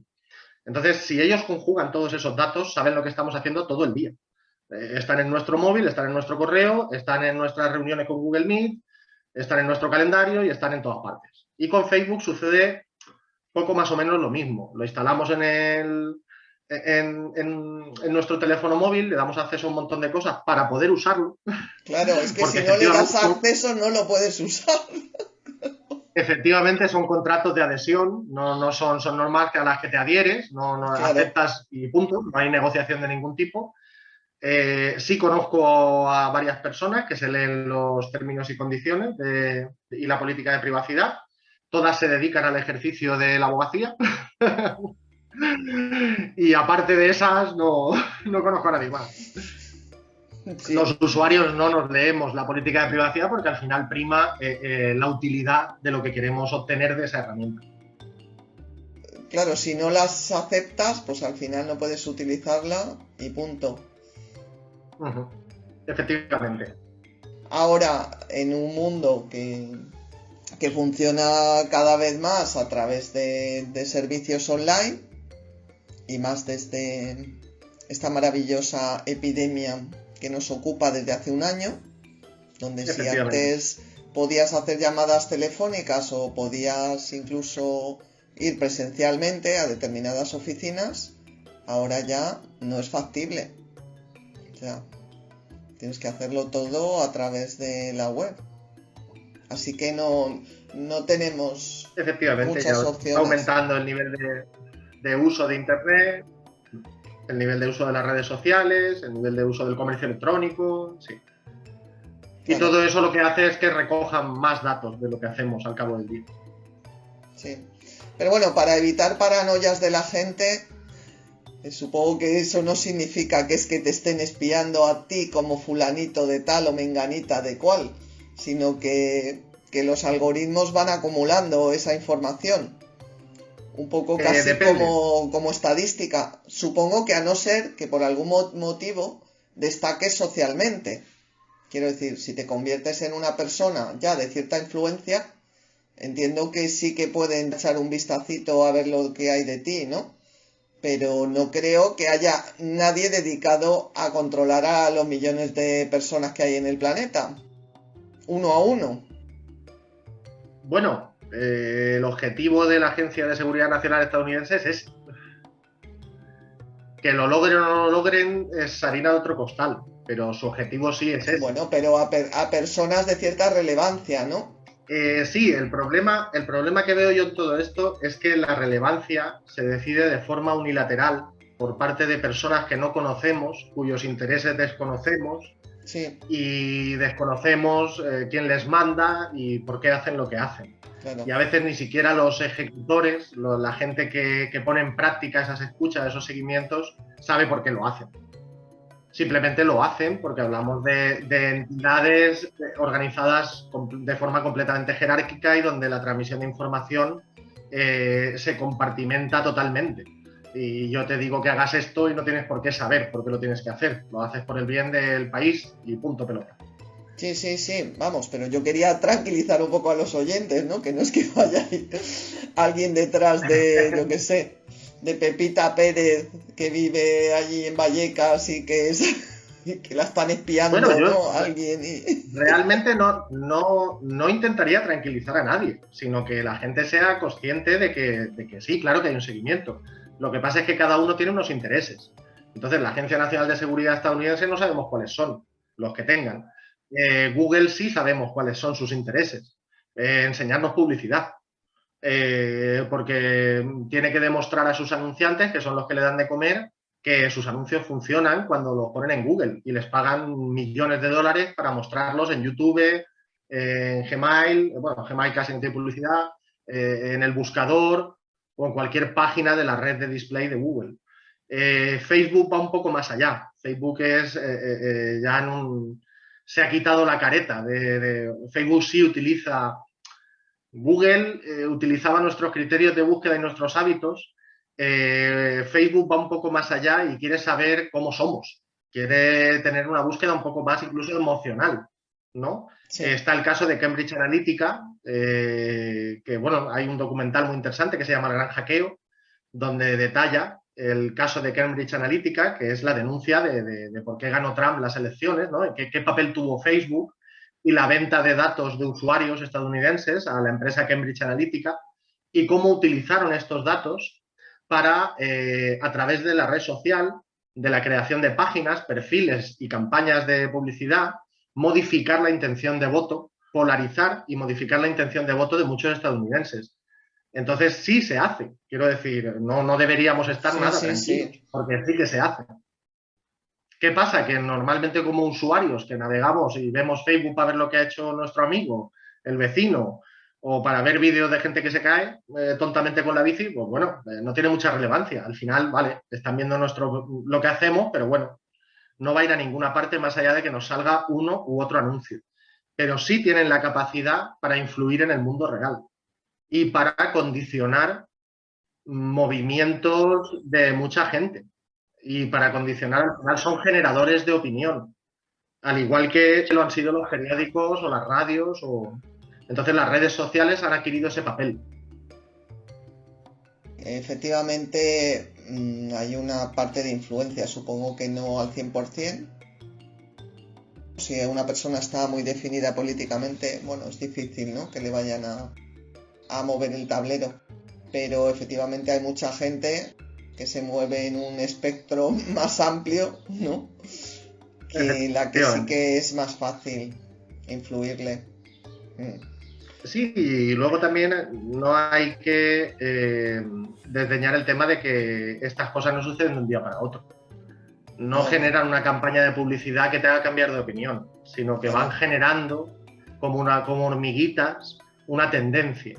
Entonces, si ellos conjugan todos esos datos, saben lo que estamos haciendo todo el día. Están en nuestro móvil, están en nuestro correo, están en nuestras reuniones con Google Meet, están en nuestro calendario y están en todas partes. Y con Facebook sucede poco más o menos lo mismo. Lo instalamos en nuestro teléfono móvil, le damos acceso a un montón de cosas para poder usarlo. claro, es que Porque si no le das efectivamente acceso no lo puedes usar. Efectivamente son contratos de adhesión, no son normas a las que te adhieres, no Claro. aceptas y punto, no hay negociación de ningún tipo. Sí conozco a varias personas que se leen los términos y condiciones y la política de privacidad. Todas se dedican al ejercicio de la abogacía. Y aparte de esas, no conozco a nadie más. Sí. Los usuarios no nos leemos la política de privacidad porque al final prima la utilidad de lo que queremos obtener de esa herramienta. Claro, si no las aceptas, pues al final no puedes utilizarla y punto. Efectivamente. Ahora, en un mundo que funciona cada vez más a través de servicios online y más desde esta maravillosa epidemia que nos ocupa desde hace un año, donde si antes podías hacer llamadas telefónicas o podías incluso ir presencialmente a determinadas oficinas, ahora ya no es factible. O sea, tienes que hacerlo todo a través de la web. Así que no tenemos muchas opciones. Está aumentando el nivel de uso de Internet, el nivel de uso de las redes sociales, el nivel de uso del comercio electrónico, sí. Claro. Y todo eso lo que hace es que recojan más datos de lo que hacemos al cabo del día. Sí. Pero bueno, para evitar paranoias de la gente, supongo que eso no significa que es que te estén espiando a ti como fulanito de tal o menganita de cual, sino que los algoritmos van acumulando esa información. Un poco casi como estadística. Supongo que a no ser que por algún motivo destaques socialmente. Quiero decir, si te conviertes en una persona ya de cierta influencia, entiendo que sí que pueden echar un vistacito a ver lo que hay de ti, ¿no? Pero no creo que haya nadie dedicado a controlar a los millones de personas que hay en el planeta. Uno a uno. Bueno, el objetivo de la Agencia de Seguridad Nacional estadounidense es ese. Que lo logren o no lo logren es harina de otro costal, pero su objetivo sí es ese. Bueno, pero a personas de cierta relevancia, ¿no? Sí, el problema que veo yo en todo esto es que la relevancia se decide de forma unilateral por parte de personas que no conocemos, cuyos intereses desconocemos, sí. Y desconocemos quién les manda y por qué hacen lo que hacen. Claro. Y a veces ni siquiera los ejecutores, la gente que pone en práctica esas escuchas, esos seguimientos, sabe por qué lo hacen. Simplemente lo hacen porque hablamos de entidades organizadas de forma completamente jerárquica y donde la transmisión de información se compartimenta totalmente. Y yo te digo que hagas esto y no tienes por qué saber por qué lo tienes que hacer. Lo haces por el bien del país y punto pelota. Sí, vamos, pero yo quería tranquilizar un poco a los oyentes, ¿no? Que no es que vaya alguien detrás de, yo qué sé, de Pepita Pérez que vive allí en Vallecas y que la están espiando, bueno, ¿no? Alguien Realmente no intentaría tranquilizar a nadie, sino que la gente sea consciente de que sí, claro que hay un seguimiento. Lo que pasa es que cada uno tiene unos intereses. Entonces, la Agencia Nacional de Seguridad estadounidense no sabemos cuáles son los que tengan. Google sí sabemos cuáles son sus intereses. Enseñarnos publicidad. Porque tiene que demostrar a sus anunciantes, que son los que le dan de comer, que sus anuncios funcionan cuando los ponen en Google y les pagan millones de dólares para mostrarlos en YouTube, en Gmail, bueno, Gmail casi no tiene publicidad, en el buscador o en cualquier página de la red de display de Google. Facebook va un poco más allá. Facebook es ya se ha quitado la careta. Facebook sí utiliza. Google utilizaba nuestros criterios de búsqueda y nuestros hábitos. Facebook va un poco más allá y quiere saber cómo somos. Quiere tener una búsqueda un poco más incluso emocional, ¿no? Sí. Está el caso de Cambridge Analytica, que bueno, hay un documental muy interesante que se llama El Gran Hackeo, donde detalla el caso de Cambridge Analytica, que es la denuncia de por qué ganó Trump las elecciones, ¿no? ¿Qué papel tuvo Facebook? Y la venta de datos de usuarios estadounidenses a la empresa Cambridge Analytica y cómo utilizaron estos datos para, a través de la red social, de la creación de páginas, perfiles y campañas de publicidad, modificar la intención de voto polarizar y modificar la intención de voto de muchos estadounidenses. Entonces sí se hace, quiero decir, no deberíamos estar nada tranquilos, porque sí que se hace. ¿Qué pasa? Que normalmente como usuarios que navegamos y vemos Facebook para ver lo que ha hecho nuestro amigo, el vecino, o para ver vídeos de gente que se cae tontamente con la bici, pues bueno, no tiene mucha relevancia. Al final, vale, están viendo lo que hacemos, pero bueno, no va a ir a ninguna parte más allá de que nos salga uno u otro anuncio. Pero sí tienen la capacidad para influir en el mundo real y para condicionar movimientos de mucha gente. Y para condicionar, al final son generadores de opinión, al igual que lo han sido los periódicos o las radios. Entonces las redes sociales han adquirido ese papel. Efectivamente, hay una parte de influencia, supongo que no al 100%. Si una persona está muy definida políticamente, bueno, es difícil, ¿no?, que le vayan a mover el tablero. Pero efectivamente hay mucha gente que se mueve en un espectro más amplio, ¿no?, que la que sí que es más fácil influirle. Sí, y luego también no hay que desdeñar el tema de que estas cosas no suceden de un día para otro. No generan una campaña de publicidad que te haga cambiar de opinión, sino que van generando como hormiguitas una tendencia.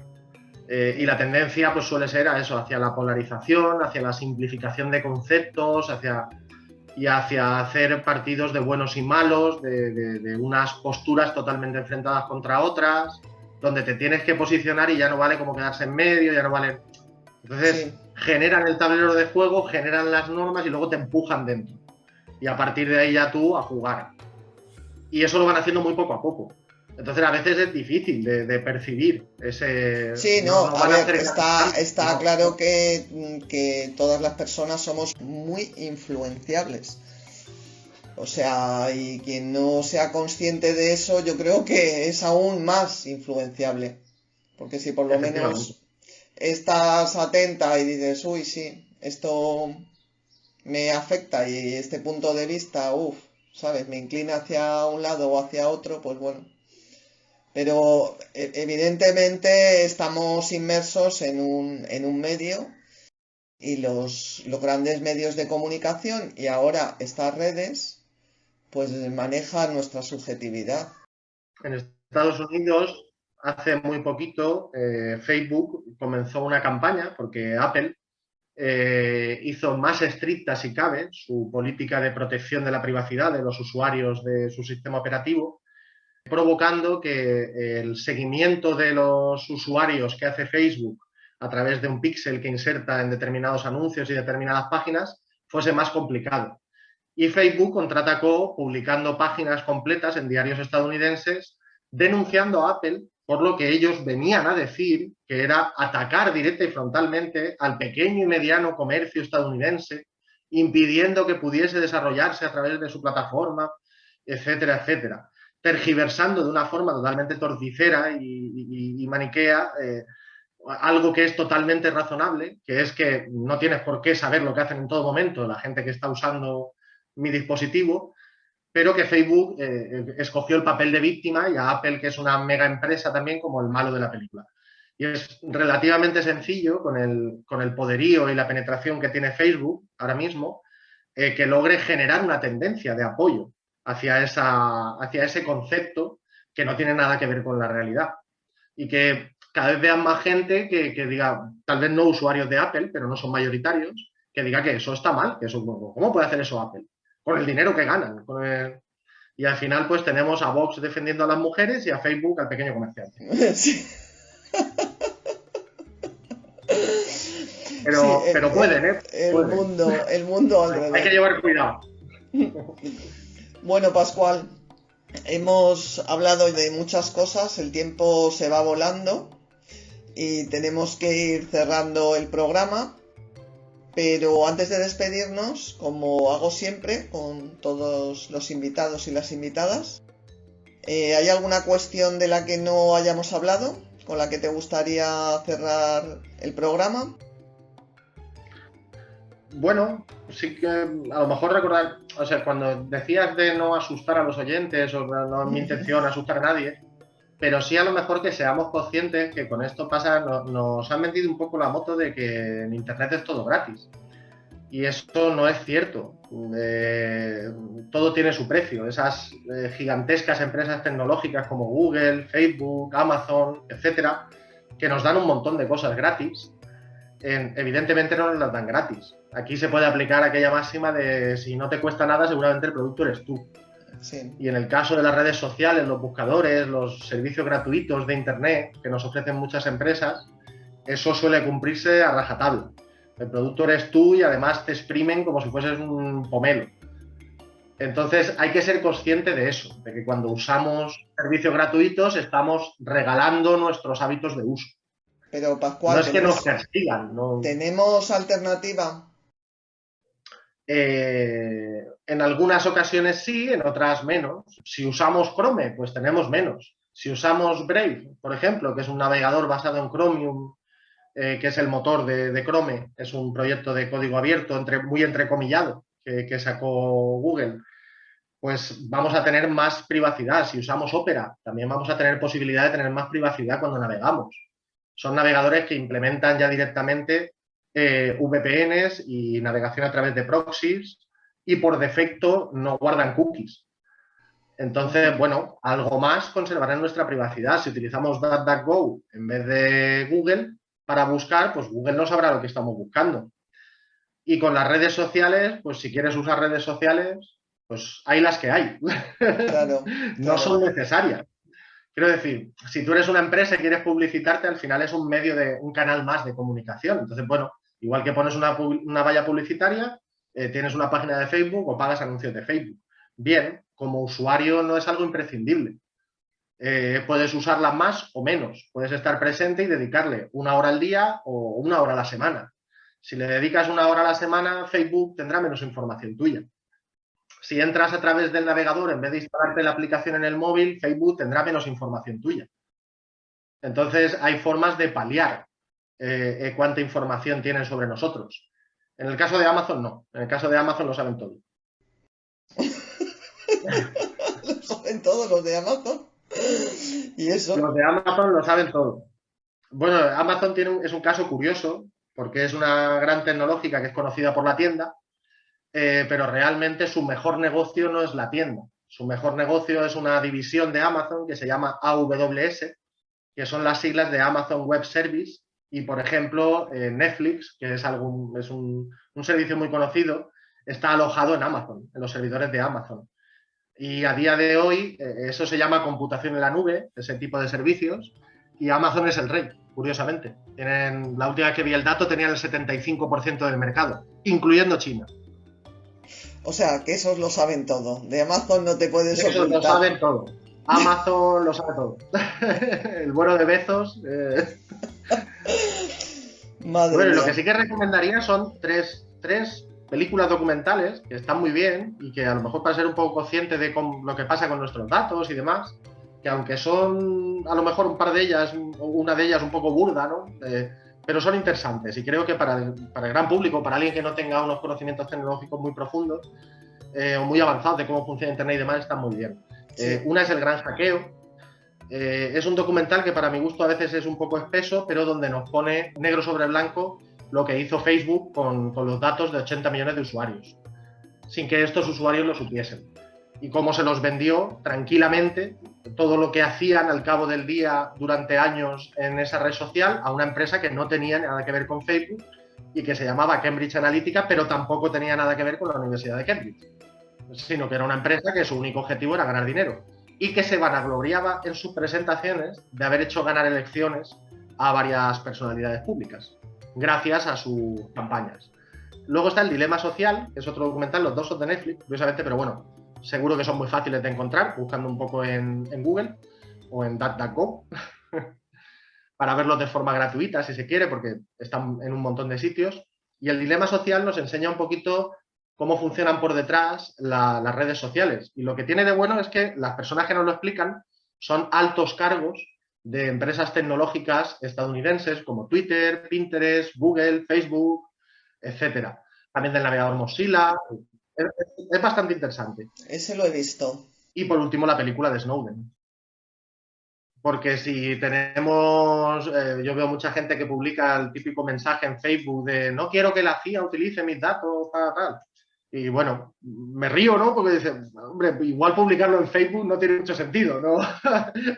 Y la tendencia pues suele ser a eso, hacia la polarización, hacia la simplificación de conceptos, hacia hacer partidos de buenos y malos, de unas posturas totalmente enfrentadas contra otras, donde te tienes que posicionar y ya no vale como quedarse en medio, ya no vale. Entonces generan el tablero de juego, generan las normas y luego te empujan dentro. Y a partir de ahí ya tú a jugar. Y eso lo van haciendo muy poco a poco. Entonces a veces es difícil de percibir ese... Sí, a ver, está claro que todas las personas somos muy influenciables. O sea, y quien no sea consciente de eso, yo creo que es aún más influenciable. Porque si por lo menos estás atenta y dices, uy, sí, esto me afecta y este punto de vista, ¿sabes?, me inclina hacia un lado o hacia otro, pues bueno. Pero evidentemente estamos inmersos en un medio, y los grandes medios de comunicación y ahora estas redes pues manejan nuestra subjetividad. En Estados Unidos, hace muy poquito, Facebook comenzó una campaña porque Apple hizo más estricta, si cabe, su política de protección de la privacidad de los usuarios de su sistema operativo, provocando que el seguimiento de los usuarios que hace Facebook a través de un píxel que inserta en determinados anuncios y determinadas páginas fuese más complicado. Y Facebook contraatacó publicando páginas completas en diarios estadounidenses denunciando a Apple por lo que ellos venían a decir que era atacar directa y frontalmente al pequeño y mediano comercio estadounidense, impidiendo que pudiese desarrollarse a través de su plataforma, etcétera, etcétera. Tergiversando de una forma totalmente torticera y maniquea algo que es totalmente razonable, que es que no tienes por qué saber lo que hacen en todo momento la gente que está usando mi dispositivo, pero que Facebook escogió el papel de víctima y a Apple, que es una mega empresa también, como el malo de la película. Y es relativamente sencillo, con el poderío y la penetración que tiene Facebook ahora mismo, que logre generar una tendencia de apoyo hacia ese concepto que no tiene nada que ver con la realidad. Y que cada vez vean más gente que diga, tal vez no usuarios de Apple, pero no son mayoritarios, que diga que eso está mal, que eso, ¿cómo puede hacer eso Apple? Con el dinero que ganan. Y al final pues tenemos a Vox defendiendo a las mujeres y a Facebook al pequeño comerciante. Sí. Pero pueden, ¿eh? El mundo alrededor. Hay que llevar cuidado. Bueno, Pascual, hemos hablado de muchas cosas, el tiempo se va volando y tenemos que ir cerrando el programa. Pero antes de despedirnos, como hago siempre con todos los invitados y las invitadas, ¿hay alguna cuestión de la que no hayamos hablado, con la que te gustaría cerrar el programa? Bueno, sí que a lo mejor recordar, o sea, cuando decías de no asustar a los oyentes, o no es mi intención asustar a nadie, pero sí a lo mejor que seamos conscientes que con esto pasa, nos han vendido un poco la moto de que en Internet es todo gratis. Y eso no es cierto. Todo tiene su precio. Esas gigantescas empresas tecnológicas como Google, Facebook, Amazon, etcétera, que nos dan un montón de cosas gratis, evidentemente no nos las dan gratis. Aquí se puede aplicar aquella máxima de si no te cuesta nada, seguramente el producto eres tú. Sí. Y en el caso de las redes sociales, los buscadores, los servicios gratuitos de Internet que nos ofrecen muchas empresas, eso suele cumplirse a rajatabla. El producto eres tú y además te exprimen como si fueses un pomelo. Entonces hay que ser consciente de eso, de que cuando usamos servicios gratuitos estamos regalando nuestros hábitos de uso. Pero Pascual, No es que nos persigan, no. ¿tenemos alternativa? En algunas ocasiones sí, en otras menos. Si usamos Chrome, pues tenemos menos. Si usamos Brave, por ejemplo, que es un navegador basado en Chromium, que es el motor de Chrome, es un proyecto de código abierto, muy entrecomillado, que sacó Google, pues vamos a tener más privacidad. Si usamos Opera, también vamos a tener posibilidad de tener más privacidad cuando navegamos. Son navegadores que implementan ya directamente VPNs y navegación a través de proxies y por defecto no guardan cookies. Entonces, bueno, algo más conservará nuestra privacidad. Si utilizamos DuckDuckGo en vez de Google para buscar, pues Google no sabrá lo que estamos buscando. Y con las redes sociales, pues si quieres usar redes sociales, pues hay las que hay. Claro, No son necesarias. Quiero decir, si tú eres una empresa y quieres publicitarte, al final es un medio un canal más de comunicación. Entonces, bueno, igual que pones una valla publicitaria, tienes una página de Facebook o pagas anuncios de Facebook. Bien, como usuario no es algo imprescindible. Puedes usarla más o menos. Puedes estar presente y dedicarle 1 hora al día o 1 hora a la semana. Si le dedicas 1 hora a la semana, Facebook tendrá menos información tuya. Si entras a través del navegador, en vez de instalarte la aplicación en el móvil, Facebook tendrá menos información tuya. Entonces, hay formas de paliar cuánta información tienen sobre nosotros. En el caso de Amazon, no. En el caso de Amazon lo saben todo. Lo saben todos los de Amazon. ¿Y eso? Los de Amazon lo saben todo. Bueno, Amazon es un caso curioso, porque es una gran tecnológica que es conocida por la tienda, pero realmente su mejor negocio no es la tienda. Su mejor negocio es una división de Amazon que se llama AWS, que son las siglas de Amazon Web Service, y por ejemplo Netflix, que es un servicio muy conocido, está alojado en Amazon, en los servidores de Amazon. Y a día de hoy eso se llama computación en la nube, ese tipo de servicios, y Amazon es el rey, curiosamente. La última vez que vi el dato tenían el 75% del mercado, incluyendo China. O sea, que esos lo saben todo. De Amazon no te puedes ocultar. Esos lo saben todo. Amazon lo sabe todo. El bueno de Bezos. Madre bueno, mía. lo que sí que recomendaría son tres películas documentales que están muy bien y que a lo mejor para ser un poco consciente de lo que pasa con nuestros datos y demás, que aunque son a lo mejor un par de ellas, una de ellas un poco burda, ¿no? Pero son interesantes y creo que para el gran público, para alguien que no tenga unos conocimientos tecnológicos muy profundos o muy avanzados de cómo funciona Internet y demás, están muy bien. Sí. Una es El Gran Hackeo. Es un documental que para mi gusto a veces es un poco espeso, pero donde nos pone negro sobre blanco lo que hizo Facebook con los datos de 80 millones de usuarios, sin que estos usuarios lo supiesen. Y cómo se los vendió tranquilamente, todo lo que hacían al cabo del día durante años en esa red social a una empresa que no tenía nada que ver con Facebook y que se llamaba Cambridge Analytica, pero tampoco tenía nada que ver con la Universidad de Cambridge, sino que era una empresa que su único objetivo era ganar dinero y que se vanagloriaba en sus presentaciones de haber hecho ganar elecciones a varias personalidades públicas gracias a sus campañas. Luego está El Dilema Social, que es otro documental, los dos son de Netflix, curiosamente, pero bueno, seguro que son muy fáciles de encontrar, buscando un poco en Google o en DuckDuckGo, para verlos de forma gratuita, si se quiere, porque están en un montón de sitios. Y El Dilema Social nos enseña un poquito cómo funcionan por detrás las redes sociales. Y lo que tiene de bueno es que las personas que nos lo explican son altos cargos de empresas tecnológicas estadounidenses como Twitter, Pinterest, Google, Facebook, etcétera. También del navegador Mozilla. Es bastante interesante. Ese lo he visto. Y por último, la película de Snowden. Porque si tenemos, yo veo mucha gente que publica el típico mensaje en Facebook de no quiero que la CIA utilice mis datos para tal. Y bueno, me río, ¿no? Porque dicen, hombre, igual publicarlo en Facebook no tiene mucho sentido, ¿no?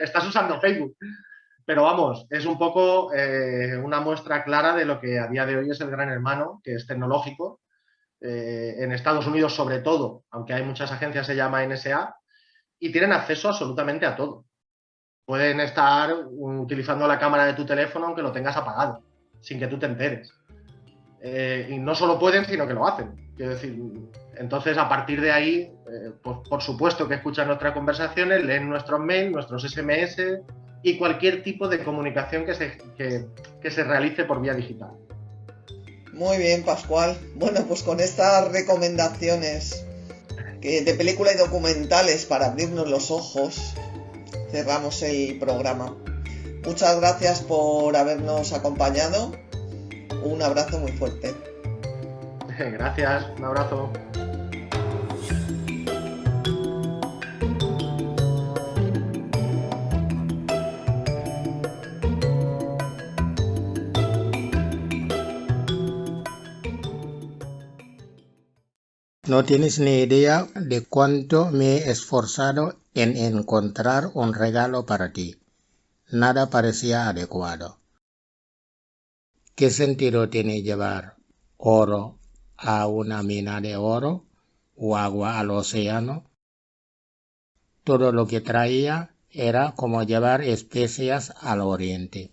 Estás usando Facebook. Pero vamos, es un poco una muestra clara de lo que a día de hoy es el gran hermano, que es tecnológico. En Estados Unidos sobre todo, aunque hay muchas agencias, se llama NSA, y tienen acceso absolutamente a todo. Pueden estar utilizando la cámara de tu teléfono aunque lo tengas apagado, sin que tú te enteres. Y no solo pueden, sino que lo hacen. Quiero decir, entonces a partir de ahí, pues, por supuesto que escuchan nuestras conversaciones, leen nuestros mails, nuestros SMS y cualquier tipo de comunicación que se realice por vía digital. Muy bien, Pascual. Bueno, pues con estas recomendaciones de película y documentales para abrirnos los ojos, cerramos el programa. Muchas gracias por habernos acompañado. Un abrazo muy fuerte. Gracias, un abrazo. No tienes ni idea de cuánto me he esforzado en encontrar un regalo para ti. Nada parecía adecuado. ¿Qué sentido tiene llevar oro a una mina de oro o agua al océano? Todo lo que traía era como llevar especias al oriente.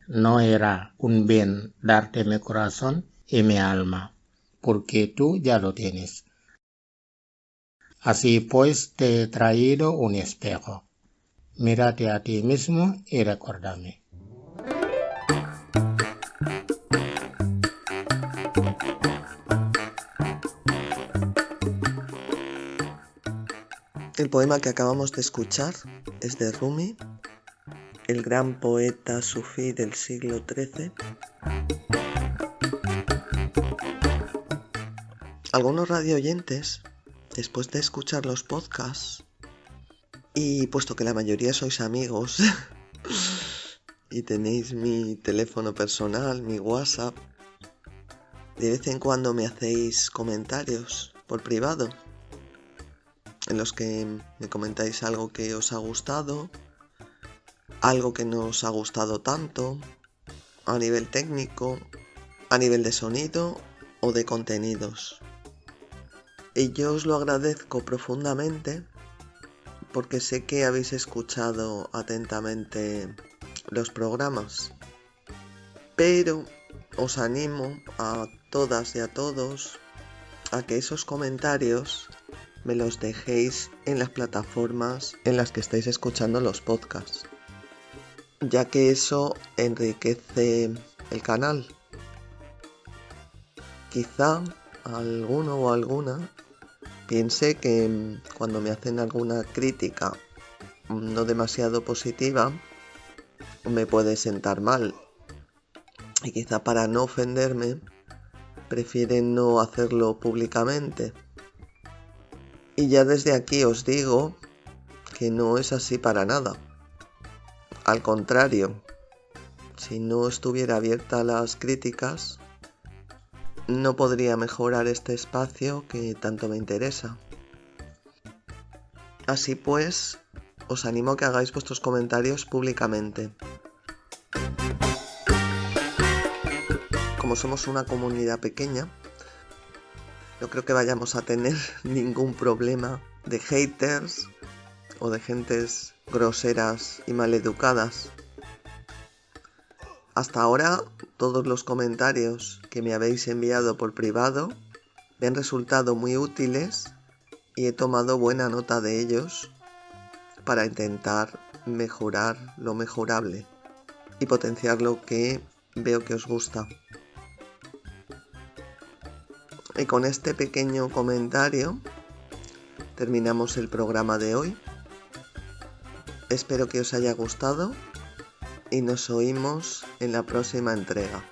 No era un bien darte mi corazón y mi alma, porque tú ya lo tienes. Así pues te he traído un espejo. Mírate a ti mismo y recuérdame. El poema que acabamos de escuchar es de Rumi, el gran poeta sufí del siglo XIII. Algunos radioyentes, después de escuchar los podcasts, y puesto que la mayoría sois amigos y tenéis mi teléfono personal, mi WhatsApp, de vez en cuando me hacéis comentarios por privado en los que me comentáis algo que os ha gustado, algo que no os ha gustado tanto, a nivel técnico, a nivel de sonido o de contenidos. Y yo os lo agradezco profundamente porque sé que habéis escuchado atentamente los programas. Pero os animo a todas y a todos a que esos comentarios me los dejéis en las plataformas en las que estáis escuchando los podcasts, ya que eso enriquece el canal. Quizá alguno o alguna piense que cuando me hacen alguna crítica no demasiado positiva me puede sentar mal, y quizá para no ofenderme prefieren no hacerlo públicamente. Y ya desde aquí os digo que no es así para nada. Al contrario, si no estuviera abierta a las críticas, no podría mejorar este espacio que tanto me interesa. Así pues, os animo a que hagáis vuestros comentarios públicamente. Como somos una comunidad pequeña, no creo que vayamos a tener ningún problema de haters o de gentes groseras y maleducadas. Hasta ahora, todos los comentarios que me habéis enviado por privado me han resultado muy útiles y he tomado buena nota de ellos para intentar mejorar lo mejorable y potenciar lo que veo que os gusta. Y con este pequeño comentario terminamos el programa de hoy. Espero que os haya gustado y nos oímos en la próxima entrega.